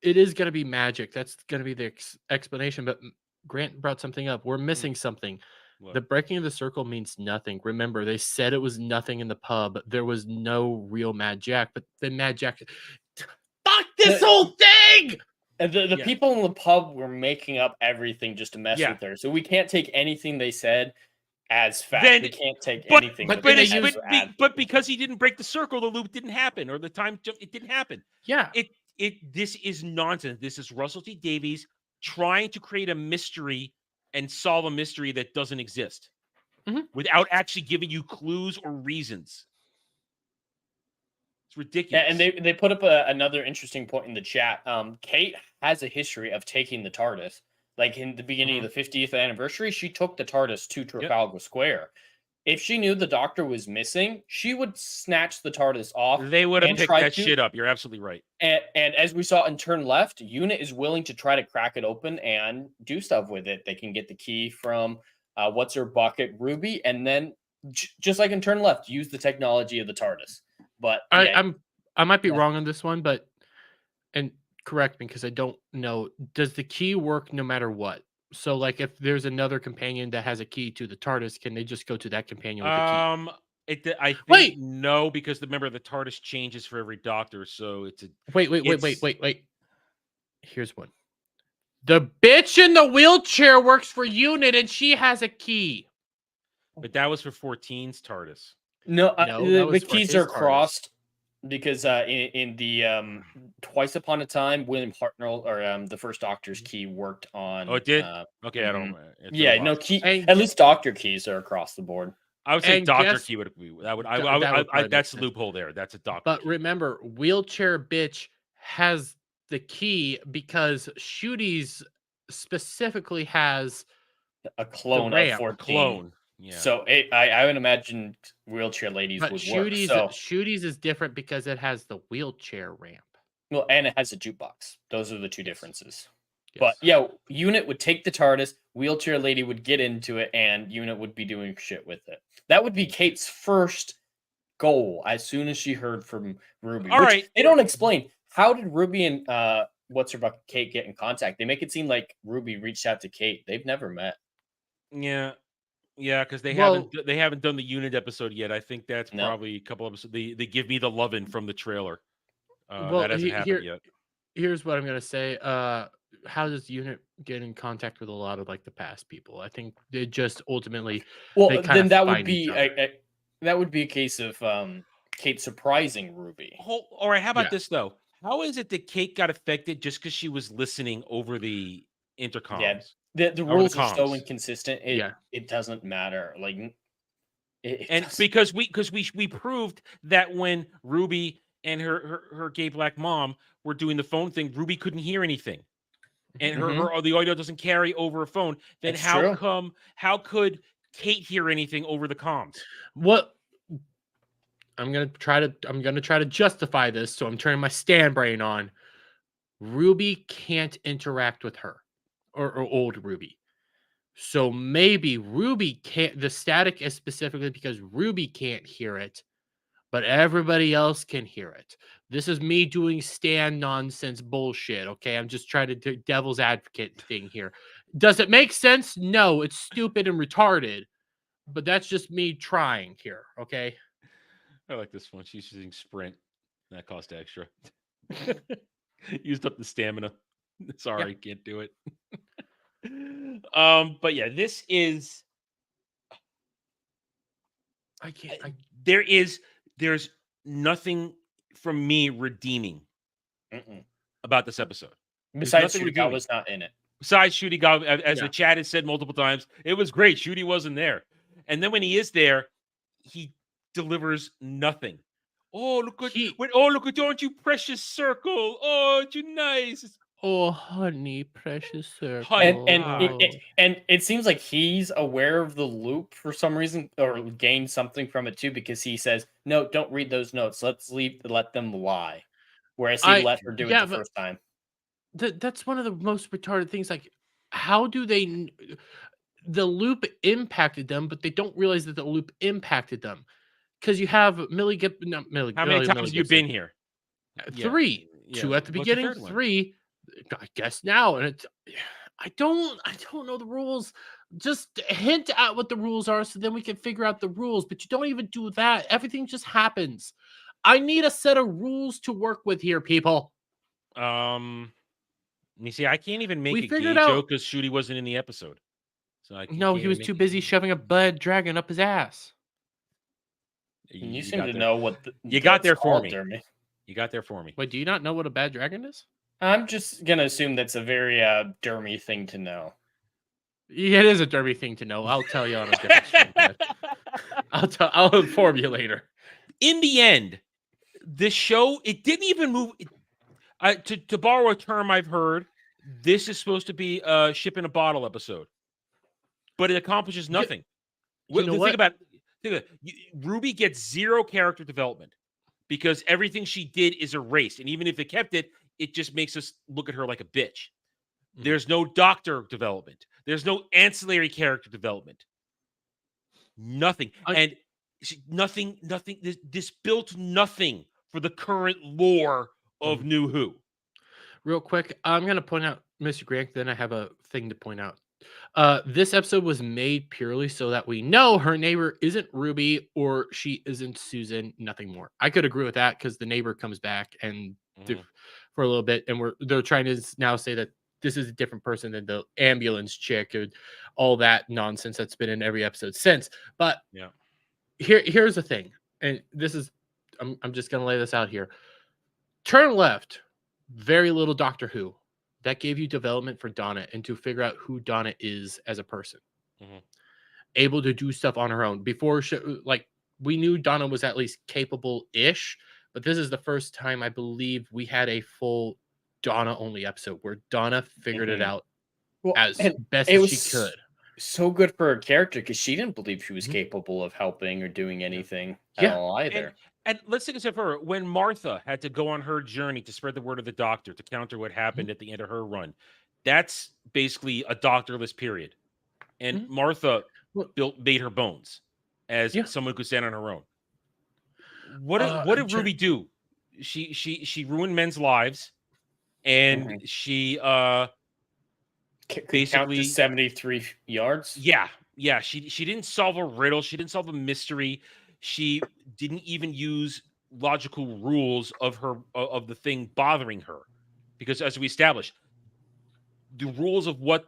it is gonna be magic. That's gonna be the explanation. But Grant brought something up. We're missing something. What? The breaking of the circle means nothing. Remember, they said it was nothing in the pub. There was no real Mad Jack, but the Mad Jack. Fuck this The- whole thing! And the Yeah. people in the pub were making up everything just to mess Yeah. with her. So we can't take anything they said as fact. Then- We can't take But anything. but that then they they said use- as but because he didn't break the circle, the loop didn't happen, or the time jump, it didn't happen. Yeah, This is nonsense. This is Russell T Davies trying to create a mystery and solve a mystery that doesn't exist Mhm. without actually giving you clues or reasons. It's ridiculous. Yeah, and they put up another interesting point in the chat. Kate has a history of taking the TARDIS. Like in the beginning of the 50th anniversary, she took the TARDIS to Trafalgar Square. If she knew the Doctor was missing, she would snatch the TARDIS off. They would have and picked try that to- shit up. You're absolutely right. And as we saw in Turn Left, Unit is willing to try to crack it open and do stuff with it. They can get the key from what's her bucket, Ruby, and then just like in Turn Left, use the technology of the TARDIS. But yeah, I might be Yeah. wrong on this one, but and correct me because I don't know. Does the key work no matter what? So, like, if there's another companion that has a key to the TARDIS, can they just go to that companion with the key? I think Wait! no, because remember the TARDIS changes for every Doctor, so it's a Wait. Here's one. The bitch in the wheelchair works for Unit, and she has a key. but that was for 14's TARDIS. No, that the was for keys his are TARDIS. crossed because in the Twice Upon a Time, William Hartnell or the first Doctor's key worked on. Oh, it did? Okay, I don't. it's been a Yeah, while no since- key. And- At least Doctor keys are across the board. I would say and Doctor guess- Key would be. That would. That would probably That's the make sense. loophole there. That's a Doctor. But Key. remember, wheelchair bitch has the key because Shooties specifically has A clone ramp, of 14. Clone. Yeah. So I would imagine wheelchair ladies but would work. Shooties. So, Shooties is different because it has the wheelchair ramp. well, and it has a jukebox. Those are the two differences. Yes. But yeah, Unit would take the TARDIS, wheelchair lady would get into it, and Unit would be doing shit with it. That would be Kate's first goal as soon as she heard from Ruby. All which right. They don't explain how did Ruby and what's her bucket Kate get in contact. They make it seem like Ruby reached out to Kate. They've never met. Yeah. Yeah, because they Well- haven't done the Unit episode yet. I think that's No. probably a couple episodes. They give me the lovin' from the trailer. Well, that hasn't he- happened here- yet. Here's what I'm gonna say. How does Unit get in contact with a lot of like the past people? I think they just ultimately Well, They kinda then that would find each be other. that would be a case of Kate surprising Ruby. All right. How about Yeah. this though? How is it that Kate got affected just because she was listening over the intercoms? The the rules are so comms. inconsistent. Yeah. It doesn't matter. Like, it And doesn't- because we proved that when Ruby and her gay black mom were doing the phone thing, Ruby couldn't hear anything. And the audio doesn't carry over a phone. Then It's how true. could Kate hear anything over the comms? What I'm gonna try to justify this, so I'm turning my stand brain on. Ruby can't interact with her, or old Ruby. So maybe Ruby can't. The static is specifically because Ruby can't hear it, but everybody else can hear it. This is me doing stand nonsense bullshit. Okay, I'm just trying to do devil's advocate thing here. Does it make sense? No, it's stupid and retarded. But that's just me trying here. Okay. I like this one. She's using Sprint. That cost extra. Used up the stamina. Sorry, can't do it. But yeah, this is. I can't. There's nothing from me redeeming about this episode. Besides, nothing Shudigawa redeeming. was not in it. Besides Shudigawa, as Yeah. the chat has said multiple times, it was great. Shudi wasn't there, and then when he is there, he delivers nothing. Oh look at aren't you precious circle? Oh, aren't you nice? Oh, honey, precious circle. And it seems like he's aware of the loop for some reason, or gained something from it too, because he says, "No, don't read those notes. Let them lie." Whereas he let her do it the first time. That's one of the most retarded things. Like, how do they? The loop impacted them, but they don't realize that the loop impacted them. Because you have How many times have you been here? 3, 2 at the beginning, 3. I guess now, and it's. I don't know the rules. Just hint at what the rules are, so then we can figure out the rules. But you don't even do that. Everything just happens. I need a set of rules to work with here, people. You see, I can't even make a gay joke because Shudi wasn't in the episode. So he was too busy shoving a bad dragon up his ass. You seem to know what you got there for me. Dermy. You got there for me. Wait, do you not know what a bad dragon is? I'm just gonna assume that's a very dermy thing to know. Yeah, it is a dermy thing to know. I'll tell you on a different stream. I'll inform you later. In the end, the show, it didn't even move. To borrow a term I've heard, this is supposed to be a ship in a bottle episode, but it accomplishes nothing. Think about it. Ruby gets 0 character development because everything she did is erased, and even if they kept it, it just makes us look at her like a bitch. There's no doctor development. There's no ancillary character development. Nothing. Nothing. This built nothing for the current lore of New Who. Real quick, I'm going to point out Mr. Grant, then I have a thing to point out. This episode was made purely so that we know her neighbor isn't Ruby or she isn't Susan, nothing more. I could agree with that because the neighbor comes back and for a little bit, and they're trying to now say that this is a different person than the ambulance chick and all that nonsense that's been in every episode since. But here's the thing, and this is I'm just gonna lay this out here. Turn left, very little Doctor Who. That gave you development for Donna and to figure out who Donna is as a person. Able to do stuff on her own. Before, we knew Donna was at least capable-ish, but this is the first time I believe we had a full Donna-only episode where Donna figured it out as best as she could. So good for her character because she didn't believe she was capable of helping or doing anything at all either. And let's take a step further. When Martha had to go on her journey to spread the word of the Doctor to counter what happened at the end of her run, that's basically a doctorless period. And Martha made her bones as someone who could stand on her own. What did Ruby do? She ruined men's lives, and she basically count to 73 yards. Yeah. She didn't solve a riddle. She didn't solve a mystery. She didn't even use logical rules of the thing bothering her, because as we established, the rules of what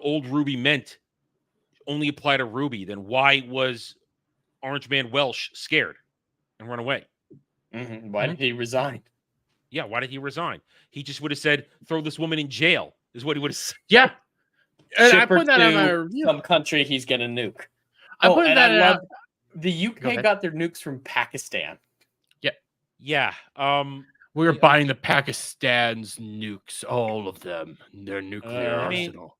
old Ruby meant only apply to Ruby. Then why was Orange Man Welsh scared and run away? Why did he resign? Yeah, why did he resign? He just would have said, "Throw this woman in jail," is what he would have said. Yeah. And I Ship her put that on my to review. some country he's gonna nuke. I put and that I out. love the Go UK ahead. got their nukes from Pakistan. Yeah. We were Yeah, buying the Pakistan's nukes, all of them, their nuclear I mean, arsenal.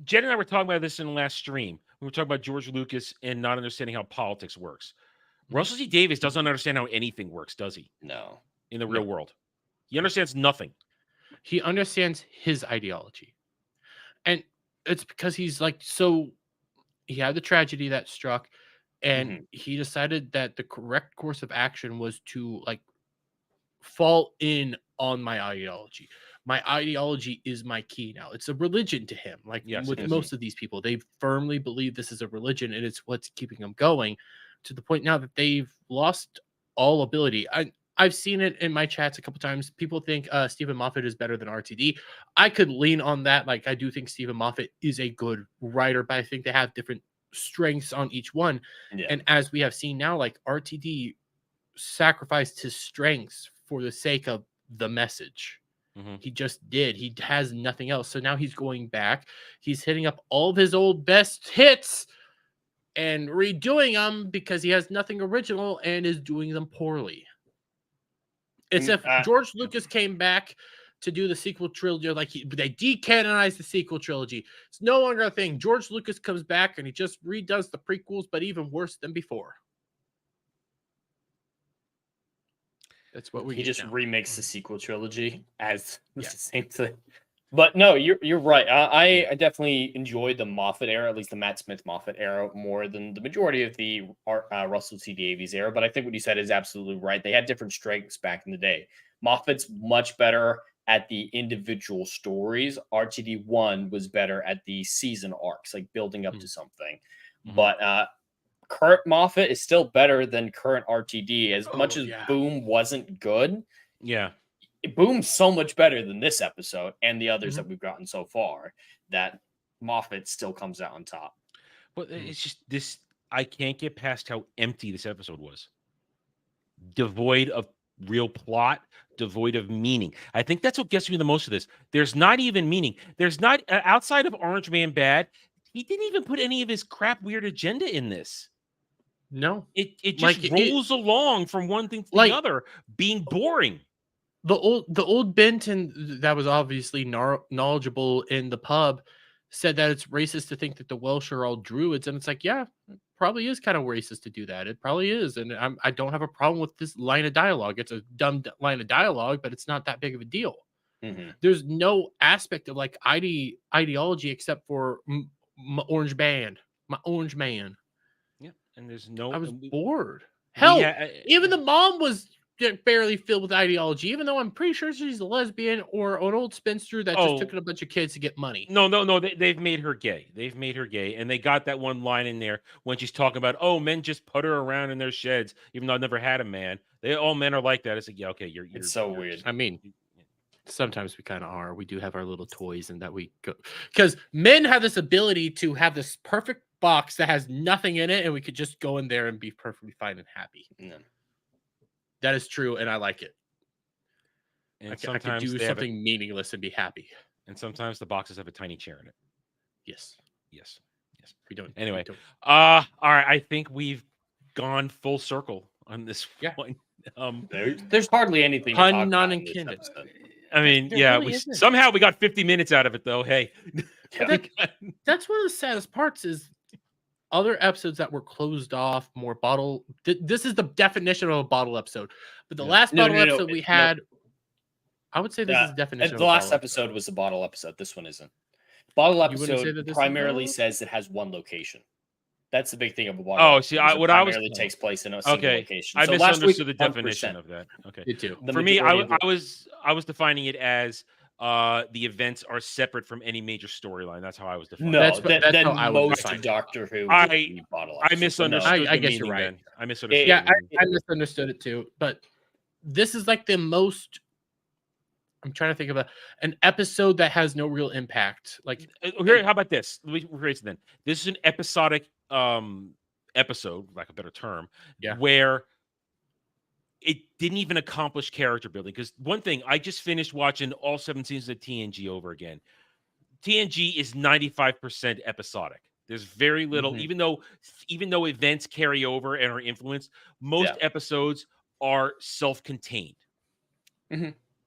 Jen and I were talking about this in the last stream. We were talking about George Lucas and not understanding how politics works. Russell T. Davies doesn't understand how anything works, does he? No. In the real world, he understands nothing. He understands his ideology. And it's because he's like, so he had the tragedy that struck, and he decided that the correct course of action was to like fall in on my ideology. My ideology is my key now. It's a religion to him. Like Yes, with yes. most of these people, they firmly believe this is a religion and it's what's keeping them going, to the point now that they've lost all ability. I've seen it in my chats a couple times. People think Stephen Moffat is better than RTD. I could lean on that. Like, I do think Stephen Moffat is a good writer, but I think they have different strengths on each one. Yeah. And as we have seen now, like RTD sacrificed his strengths for the sake of the message. He just did. He has nothing else. So now he's going back. He's hitting up all of his old best hits and redoing them because he has nothing original and is doing them poorly. It's if George Lucas came back to do the sequel trilogy, like they decanonized the sequel trilogy. It's no longer a thing. George Lucas comes back and he just redoes the prequels, but even worse than before. That's what we He just now. remakes the sequel trilogy as the same thing. But no, you're right. I definitely enjoyed the Moffat era, at least the Matt Smith Moffat era, more than the majority of the Russell T Davies era. But I think what you said is absolutely right. They had different strengths back in the day. Moffat's much better at the individual stories. RTD1 was better at the season arcs, like building up to something. But current Moffat is still better than current RTD. As much as Boom wasn't good, Boom's so much better than this episode and the others that we've gotten so far, that Moffat still comes out on top. But it's just this, I can't get past how empty this episode was. Devoid of real plot, devoid of meaning. I think that's what gets me the most of this. There's not even meaning. There's not, outside of Orange Man Bad, he didn't even put any of his crap weird agenda in this. No. It just rolls along from one thing to the other, being boring. The old Benton that was obviously knowledgeable in the pub said that it's racist to think that the Welsh are all druids, and it's like, yeah, it probably is kind of racist to do that. It probably is, and I don't have a problem with this line of dialogue. It's a dumb line of dialogue, but it's not that big of a deal. There's no aspect of like ideology except for my orange band, my orange man. Yeah, and there's no. I was bored. Hell, even the mom was barely filled with ideology, even though I'm pretty sure she's a lesbian or an old spinster that just took in a bunch of kids to get money. No, they've made her gay. They've made her gay, and they got that one line in there when she's talking about, oh, men just putter around in their sheds, even though I've never had a man. All men are like that. It's like, yeah, okay, you're it's so weird. I mean, sometimes we kind of are. We do have our little toys, and that we go because men have this ability to have this perfect box that has nothing in it, and we could just go in there and be perfectly fine and happy. That is true, and I like it. And I could do something meaningless and be happy. And sometimes the boxes have a tiny chair in it. Yes. We don't. Anyway, all right. I think we've gone full circle on this one. There's hardly anything. Pun non-intended. I mean, really somehow we got 50 minutes out of it, though. Hey, that's one of the saddest parts is other episodes that were closed off, more bottle. This is the definition of a bottle episode. But the last bottle episode we had, I would say this is the definition. The last episode was the bottle episode. This one isn't. Bottle episode primarily says it has one location. That's the big thing of a bottle. Oh, see, what I was takes place in a single location. I misunderstood the definition of that. Okay, you too. For me, I was defining it as the events are separate from any major storyline. That's how I was defining. No, that's how I would most of Doctor Who. I misunderstood. I guess you're right. I misunderstood. Yeah, I misunderstood it too. But this is like the most. I'm trying to think of an episode that has no real impact. Like, here, how about this? Let me rephrase it then. This is an episodic episode, like a better term, where it didn't even accomplish character building. Because one thing, I just finished watching all 7 seasons of TNG over again. TNG is 95% episodic. There's very little, even though events carry over and are influenced, most episodes are self-contained.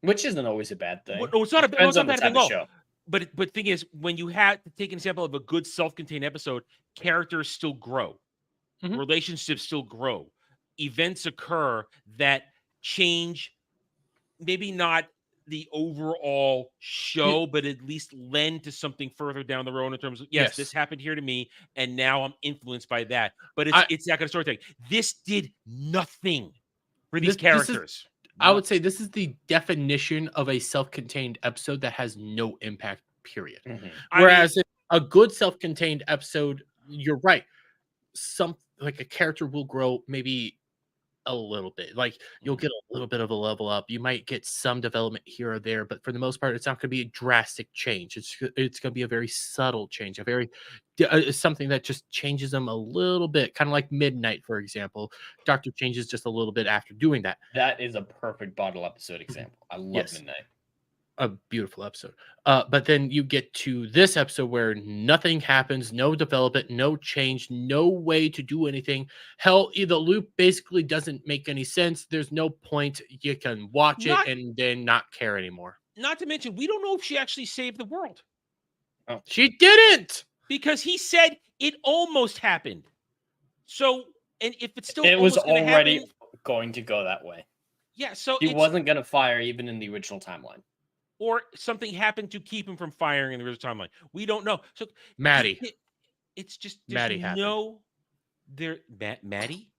Which isn't always a bad thing. No, it's not a bad thing at all. Show. But thing is, when you had to take an example of a good self-contained episode, characters still grow, relationships still grow, events occur that change, maybe not the overall show, but at least lend to something further down the road in terms of yes, this happened here to me, and now I'm influenced by that. But it's that kind of storytelling. This did nothing for these characters. I would say this is the definition of a self-contained episode that has no impact, period. Whereas a good self-contained episode, you're right. Like a character will grow maybe a little bit. Like you'll get a little bit of a level up. You might get some development here or there, but for the most part, it's not going to be a drastic change. It's going to be a very subtle change, something that just changes them a little bit, kind of like Midnight, for example. Doctor changes just a little bit after doing that. That is a perfect bottle episode example. I love Midnight. A beautiful episode. But then you get to this episode where nothing happens, no development, no change, no way to do anything. Hell, the loop basically doesn't make any sense. There's no point. You can watch it and then not care anymore. Not to mention, we don't know if she actually saved the world. Oh. She didn't! Because he said it almost happened. So, and if it's still it was already going to go that way. Yeah, so he wasn't going to fire even in the original timeline. Or something happened to keep him from firing in the original timeline. We don't know. So Maddie. It's just Maddie happened. Maddie?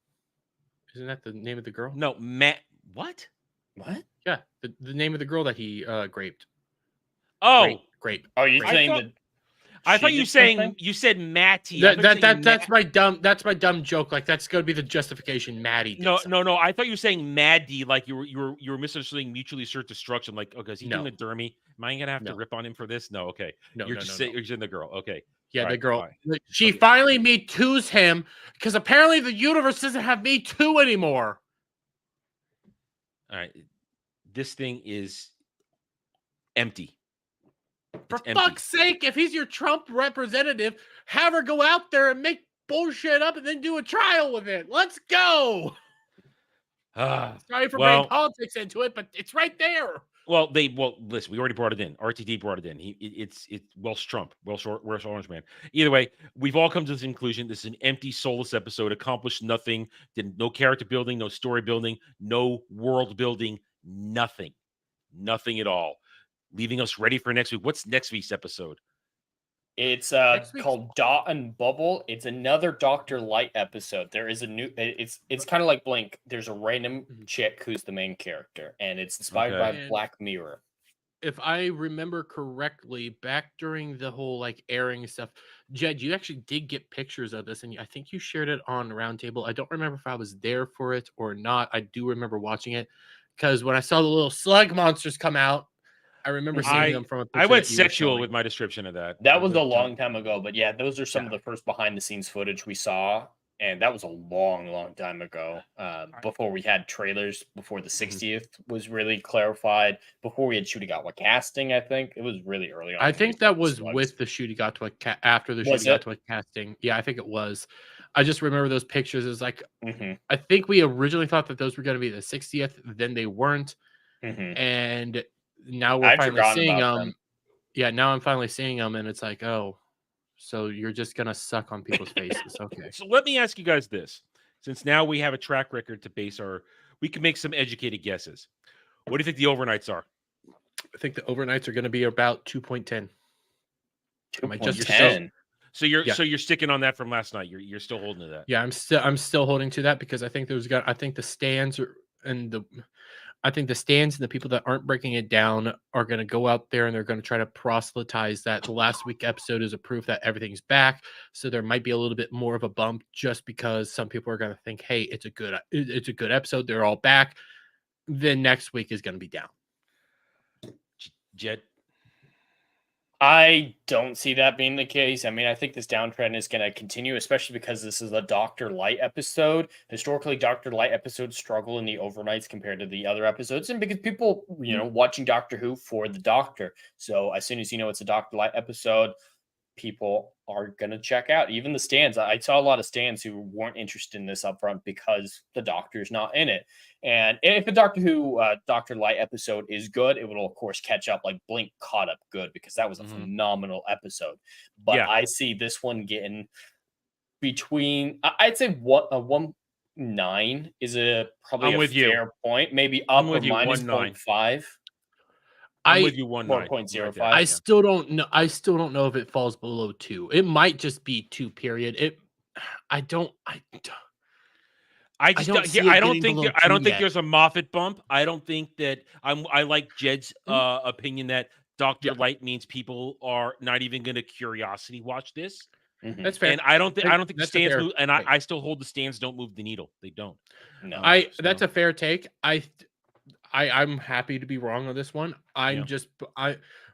Isn't that the name of the girl? No, what? What? Yeah, the name of the girl that he graped. Oh, great. Oh, you're saying that? I thought you said Matty. That's my dumb joke. Like that's gonna be the justification. Maddie. No. I thought you were saying Maddie, like you were misunderstanding mutually assured destruction. Like, okay, is he doing a dermy? Am I gonna have to rip on him for this? No, okay. You're just saying the girl. Okay. Yeah, the girl. Right. She finally Me Too's him because apparently the universe doesn't have Me Too anymore. All right. This thing is empty. For fuck's sake, if he's your Trump representative, have her go out there and make bullshit up and then do a trial with it. Let's go. Sorry for bringing politics into it, but it's right there. Well, listen, we already brought it in. RTD brought it in. It's Welsh Trump, Welsh Orange Man. Either way, we've all come to this conclusion. This is an empty, soulless episode. Accomplished nothing. No character building, no story building, no world building, nothing at all. Leaving us ready for next week. What's next week's episode? It's called Dot and Bubble. It's another Dr. Light episode. There is a new. It's kind of like Blink. There's a random chick who's the main character, and it's inspired by Black Mirror. If I remember correctly, back during the whole like airing stuff, Jed, you actually did get pictures of this, and I think you shared it on Roundtable. I don't remember if I was there for it or not. I do remember watching it because when I saw the little slug monsters come out. I remember seeing them from a picture. I went sexual with my description of that. That was a long time ago, but yeah, those are some of the first behind-the-scenes footage we saw, and that was a long time ago. Before we had trailers, before the 60th was really clarified, before we had Shooty casting, I think it was really early on. I think that was with the Shooty after the Shooty casting. Yeah, I think it was. I just remember those pictures. It was like I think we originally thought that those were going to be the 60th, then they weren't, and now we're finally seeing them. Yeah, now I'm finally seeing them, and it's like, oh, so you're just gonna suck on people's faces. Okay. So let me ask you guys this: since now we have a track record to base we can make some educated guesses. What do you think the overnights are? I think the overnights are going to be about 2.10. 2.10. So you're sticking on that from last night. You're still holding to that. Yeah, I'm still holding to that because I think the stands and the people that aren't breaking it down are going to go out there and they're going to try to proselytize that the last week episode is a proof that everything's back. So there might be a little bit more of a bump just because some people are going to think, hey, it's a good episode. They're all back. Then next week is going to be down. Jed? I don't see that being the case. I mean, I think this downtrend is going to continue, especially because this is a Dr. Light episode. Historically, Dr. Light episodes struggle in the overnights compared to the other episodes, and because people, watching Doctor Who for the Doctor. So as soon as you know it's a Dr. Light episode, people are going to check out. Even the stands. I saw a lot of stands who weren't interested in this upfront because the Doctor's not in it. And if a Doctor Who Dr. Light episode is good, it will of course catch up like Blink caught up good because that was a phenomenal episode. But Yeah. I see this one getting between I'd say what a 1.9 is probably I'm a with you. fair point, maybe up or with you, minus 1.9. 0.5. I'm I with you 1.9. 1.05. I still don't know. I still don't know if it falls below 2. It might just be 2. Period. I don't see it I don't getting think below I don't 2 think yet. there's a Moffat bump. I don't think that I like Jed's opinion that Dr. Yeah. Light means people are not even going to curiosity watch this. That's fair. And I don't think the That's a stands fair move, and take. I still hold the stands don't move the needle. They don't. No. That's a fair take. I'm happy to be wrong on this one.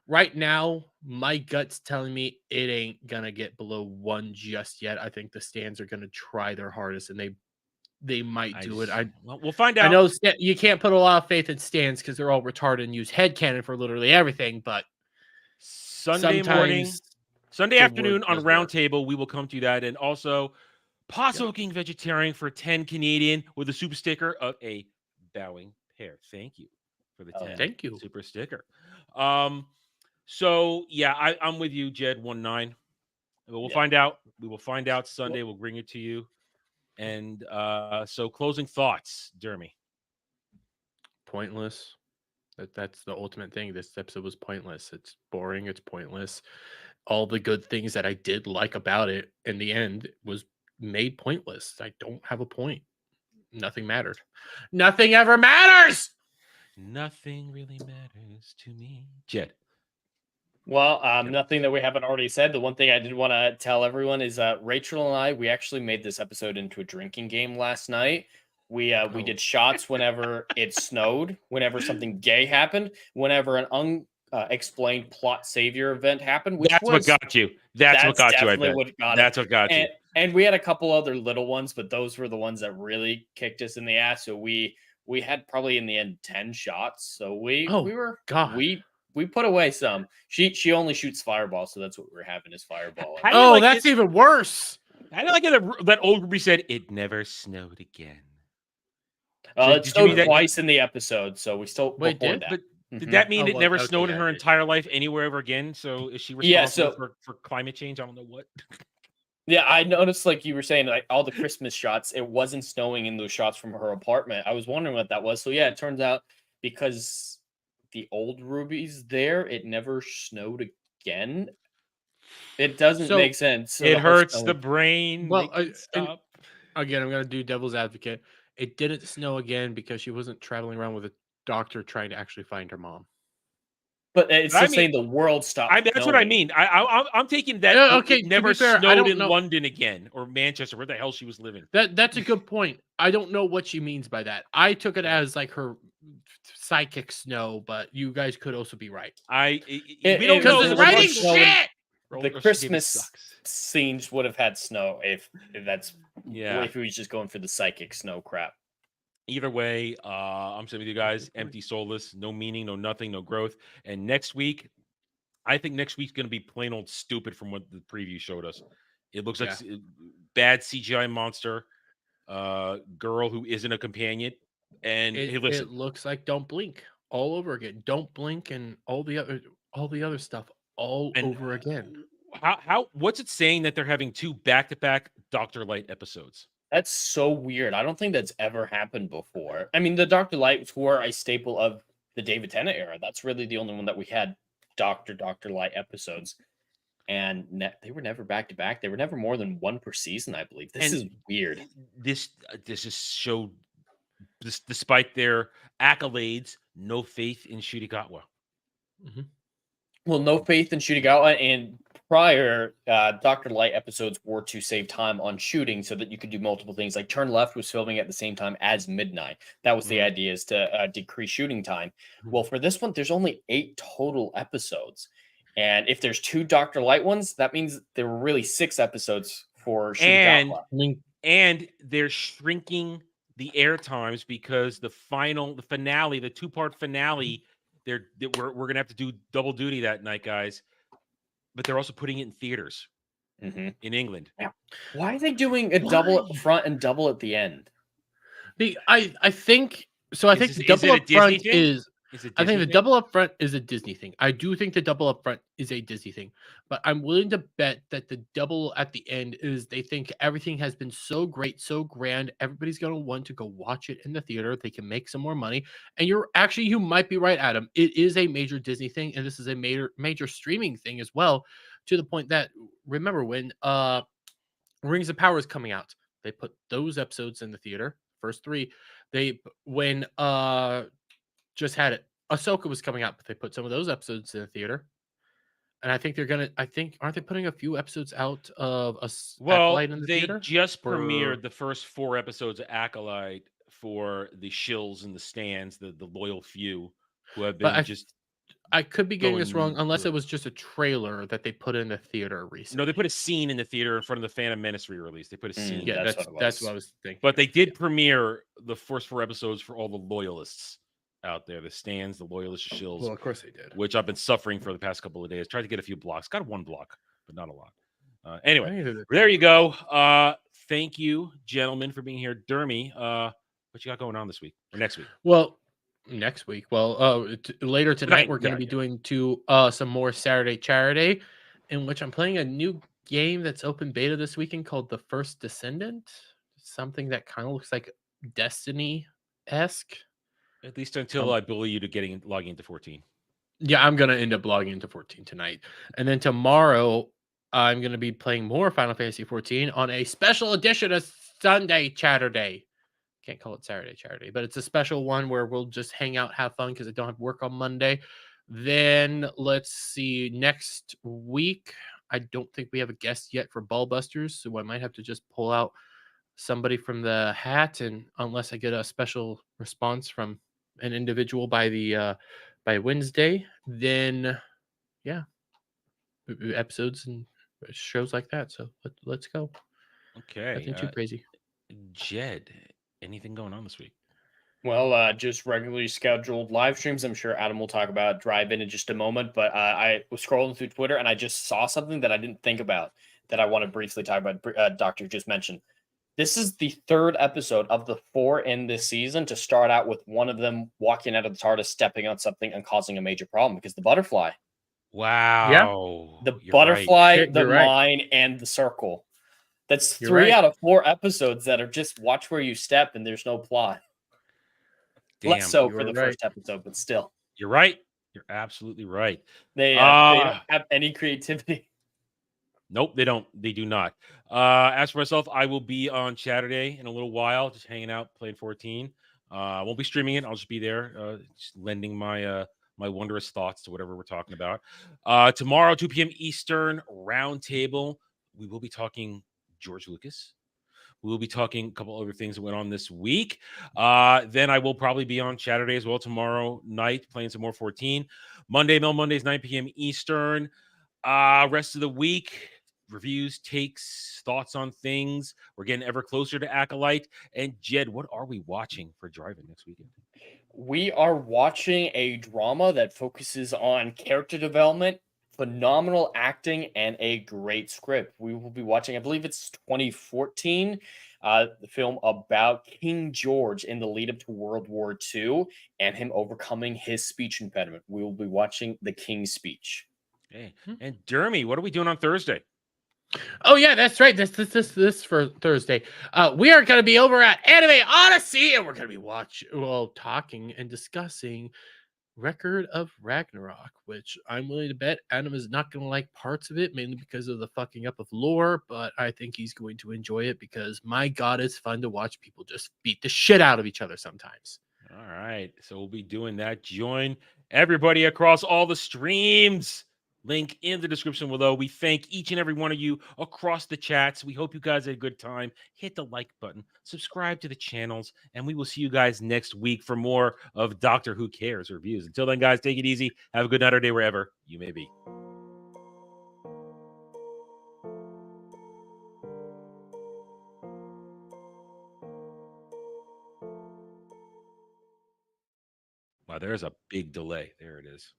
Right now, my gut's telling me it ain't gonna get below 1 just yet. I think the stands are gonna try their hardest, and they might do it. Well, we'll find out. I know you can't put a lot of faith in stands because they're all retarded and use headcanon for literally everything, but Sunday morning, sometimes Sunday the afternoon word on does work. Roundtable, we will come to that, and also Possum Vegetarian for 10 Canadian with a super sticker of a bowing pair. Thank you for the 10 thank you. super sticker. So yeah, I'm with you, Jed. 1.9. We'll find out. We will find out Sunday. We'll bring it to you. And so closing thoughts, Jeremy. Pointless. That's the ultimate thing. This episode was pointless. It's boring. It's pointless. All the good things that I did like about it in the end was made pointless. I don't have a point. Nothing mattered. Nothing ever matters. Nothing really matters to me, Jed. Well, nothing that we haven't already said. The one thing I did want to tell everyone is Rachel and I, we actually made this episode into a drinking game last night. We did shots whenever it snowed, whenever something gay happened, whenever an unexplained plot savior event happened. What got you. That's what got you. I bet. What got you. And we had a couple other little ones, but those were the ones that really kicked us in the ass. So we had probably in the end 10 shots. So we put away some. She only shoots fireballs, so that's what we're having is fireball. That's even worse. I like that old Ruby said it never snowed again. It snowed twice in the episode, so we still did that. But did that mean it never snowed in her entire life anywhere ever again? So is she responsible for climate change? I don't know what. Yeah, I noticed, like you were saying, like all the Christmas shots, it wasn't snowing in those shots from her apartment. I was wondering what that was. So yeah, it turns out because the old Ruby's there, it never snowed again. It doesn't make sense. So it hurts the brain. Well, again, I'm gonna do devil's advocate. It didn't snow again because she wasn't traveling around with a doctor trying to actually find her mom. But it's just saying the world stopped. That's what I mean. I'm taking that. Okay, it never snowed in London again or Manchester, where the hell she was living. That's a good point. I don't know what she means by that. I took it as like her psychic snow, but you guys could also be right. We don't know. It's writing shit. The Christmas scenes would have had snow if that's if we was just going for the psychic snow crap. Either way, I'm saying with you guys, empty, soulless, no meaning, no nothing, no growth. And next week, I think next week's going to be plain old stupid from what the preview showed us. It looks like bad CGI monster, girl who isn't a companion. And it looks like Don't Blink all over again. Don't Blink and all the other stuff over again. What's it saying that they're having 2 back-to-back Dr. Light episodes? That's so weird. I don't think that's ever happened before. I mean, the Dr. Lights were a staple of the David Tennant era. That's really the only one that we had Dr. Light episodes. And they were never back to back. They were never more than 1 per season, I believe. This is weird. This just showed, despite their accolades, no faith in Shirikawa. Mm-hmm. Well, no faith in Shirikawa, and prior Dr. Light episodes were to save time on shooting so that you could do multiple things. Like Turn Left was filming at the same time as Midnight. That was the idea, is to decrease shooting time. Well, for this one, there's only 8 total episodes. And if there's 2 Dr. Light ones, that means there were really 6 episodes for And Shirakawa. and they're shrinking the air times because the finale, the 2-part finale, we're gonna have to do double duty that night, guys. But they're also putting it in theaters in England. Why are they doing a double up front and double at the end? I think so. I think the double up front is. I think the double up front is a Disney thing. I do think the double up front is a Disney thing, but I'm willing to bet that the double at the end is they think everything has been so great, so grand. Everybody's going to want to go watch it in the theater. They can make some more money. And you might be right, Adam. It is a major Disney thing, and this is a major streaming thing as well. To the point that remember when Rings of Power is coming out, they put those episodes in the theater. First 3, when just had it. Ahsoka was coming out, but they put some of those episodes in the theater. And I think aren't they putting a few episodes out of Acolyte in the theater? They just premiered the first 4 episodes of Acolyte for the shills and the stands, the loyal few who have been I could be getting this wrong, unless it was just a trailer that they put in the theater recently. No, they put a scene in the theater in front of the Phantom Menace re-release. They put a scene. Yeah, that's what I was thinking. But they did premiere the first 4 episodes for all the loyalists out there, the stands, the loyalist shills. Well, of course they did. Which I've been suffering for the past couple of days. Tried to get a few blocks. Got 1 block, but not a lot. Anyway, there you go. Thank you, gentlemen, for being here. Dermy, what you got going on this week or next week? Well, next week. Well, later tonight we're going to be doing some more Saturday Charity, in which I'm playing a new game that's open beta this weekend called The First Descendant. Something that kind of looks like Destiny-esque. At least until I bully you to logging into 14. Yeah, I'm going to end up logging into 14 tonight. And then tomorrow, I'm going to be playing more Final Fantasy 14 on a special edition of Sunday Charity. Can't call it Saturday Charity, but it's a special one where we'll just hang out, have fun, because I don't have work on Monday. Then let's see, next week, I don't think we have a guest yet for Ballbusters, so I might have to just pull out somebody from the hat, and unless I get a special response from an individual by Wednesday, then yeah, episodes and shows like that. So let's go. Okay, nothing too crazy. Jed, anything going on this week? Well, just regularly scheduled live streams. I'm sure Adam will talk about Drive-In in just a moment, but I was scrolling through Twitter and I just saw something that I didn't think about that I want to briefly talk about. Doctor just mentioned. This is the 3rd episode of the 4 in this season to start out with one of them walking out of the TARDIS, stepping on something and causing a major problem, because the butterfly. Wow. Yeah. The butterfly, right. the mine, and the circle. That's 3 out of 4 episodes that are just watch where you step and there's no plot. Less so for the first episode, but still. You're right. You're absolutely right. They don't have any creativity. Nope, they don't. They do not. As for myself, I will be on Saturday in a little while, just hanging out, playing 14. I won't be streaming it. I'll just be there, just lending my my wondrous thoughts to whatever we're talking about. Tomorrow, 2 p.m. Eastern, roundtable. We will be talking George Lucas. We will be talking a couple other things that went on this week. Then I will probably be on Saturday as well tomorrow night, playing some more 14. Mondays, 9 p.m. Eastern. Rest of the week, reviews, takes, thoughts on things. We're getting ever closer to Acolyte. And Jed, what are we watching for Drive-In next weekend? We are watching a drama that focuses on character development, phenomenal acting, and a great script. We will be watching, I believe it's 2014, the film about King George in the lead up to World War II and him overcoming his speech impediment. We will be watching The King's Speech. Hey, and Dermy, what are we doing on Thursday? Oh yeah, that's right. This for Thursday. We are going to be over at Anime Odyssey, and we're going to be talking and discussing Record of Ragnarok, which I'm willing to bet Adam is not going to like parts of it, mainly because of the fucking up of lore, but I think he's going to enjoy it because, my God, it's fun to watch people just beat the shit out of each other sometimes. All right, so we'll be doing that. Join everybody across all the streams. Link in the description below. We thank each and every one of you across the chats. We hope you guys had a good time. Hit the like button, subscribe to the channels, and we will see you guys next week for more of Doctor Who Cares reviews. Until then, guys, take it easy. Have a good night or day wherever you may be. Wow, there's a big delay. There it is.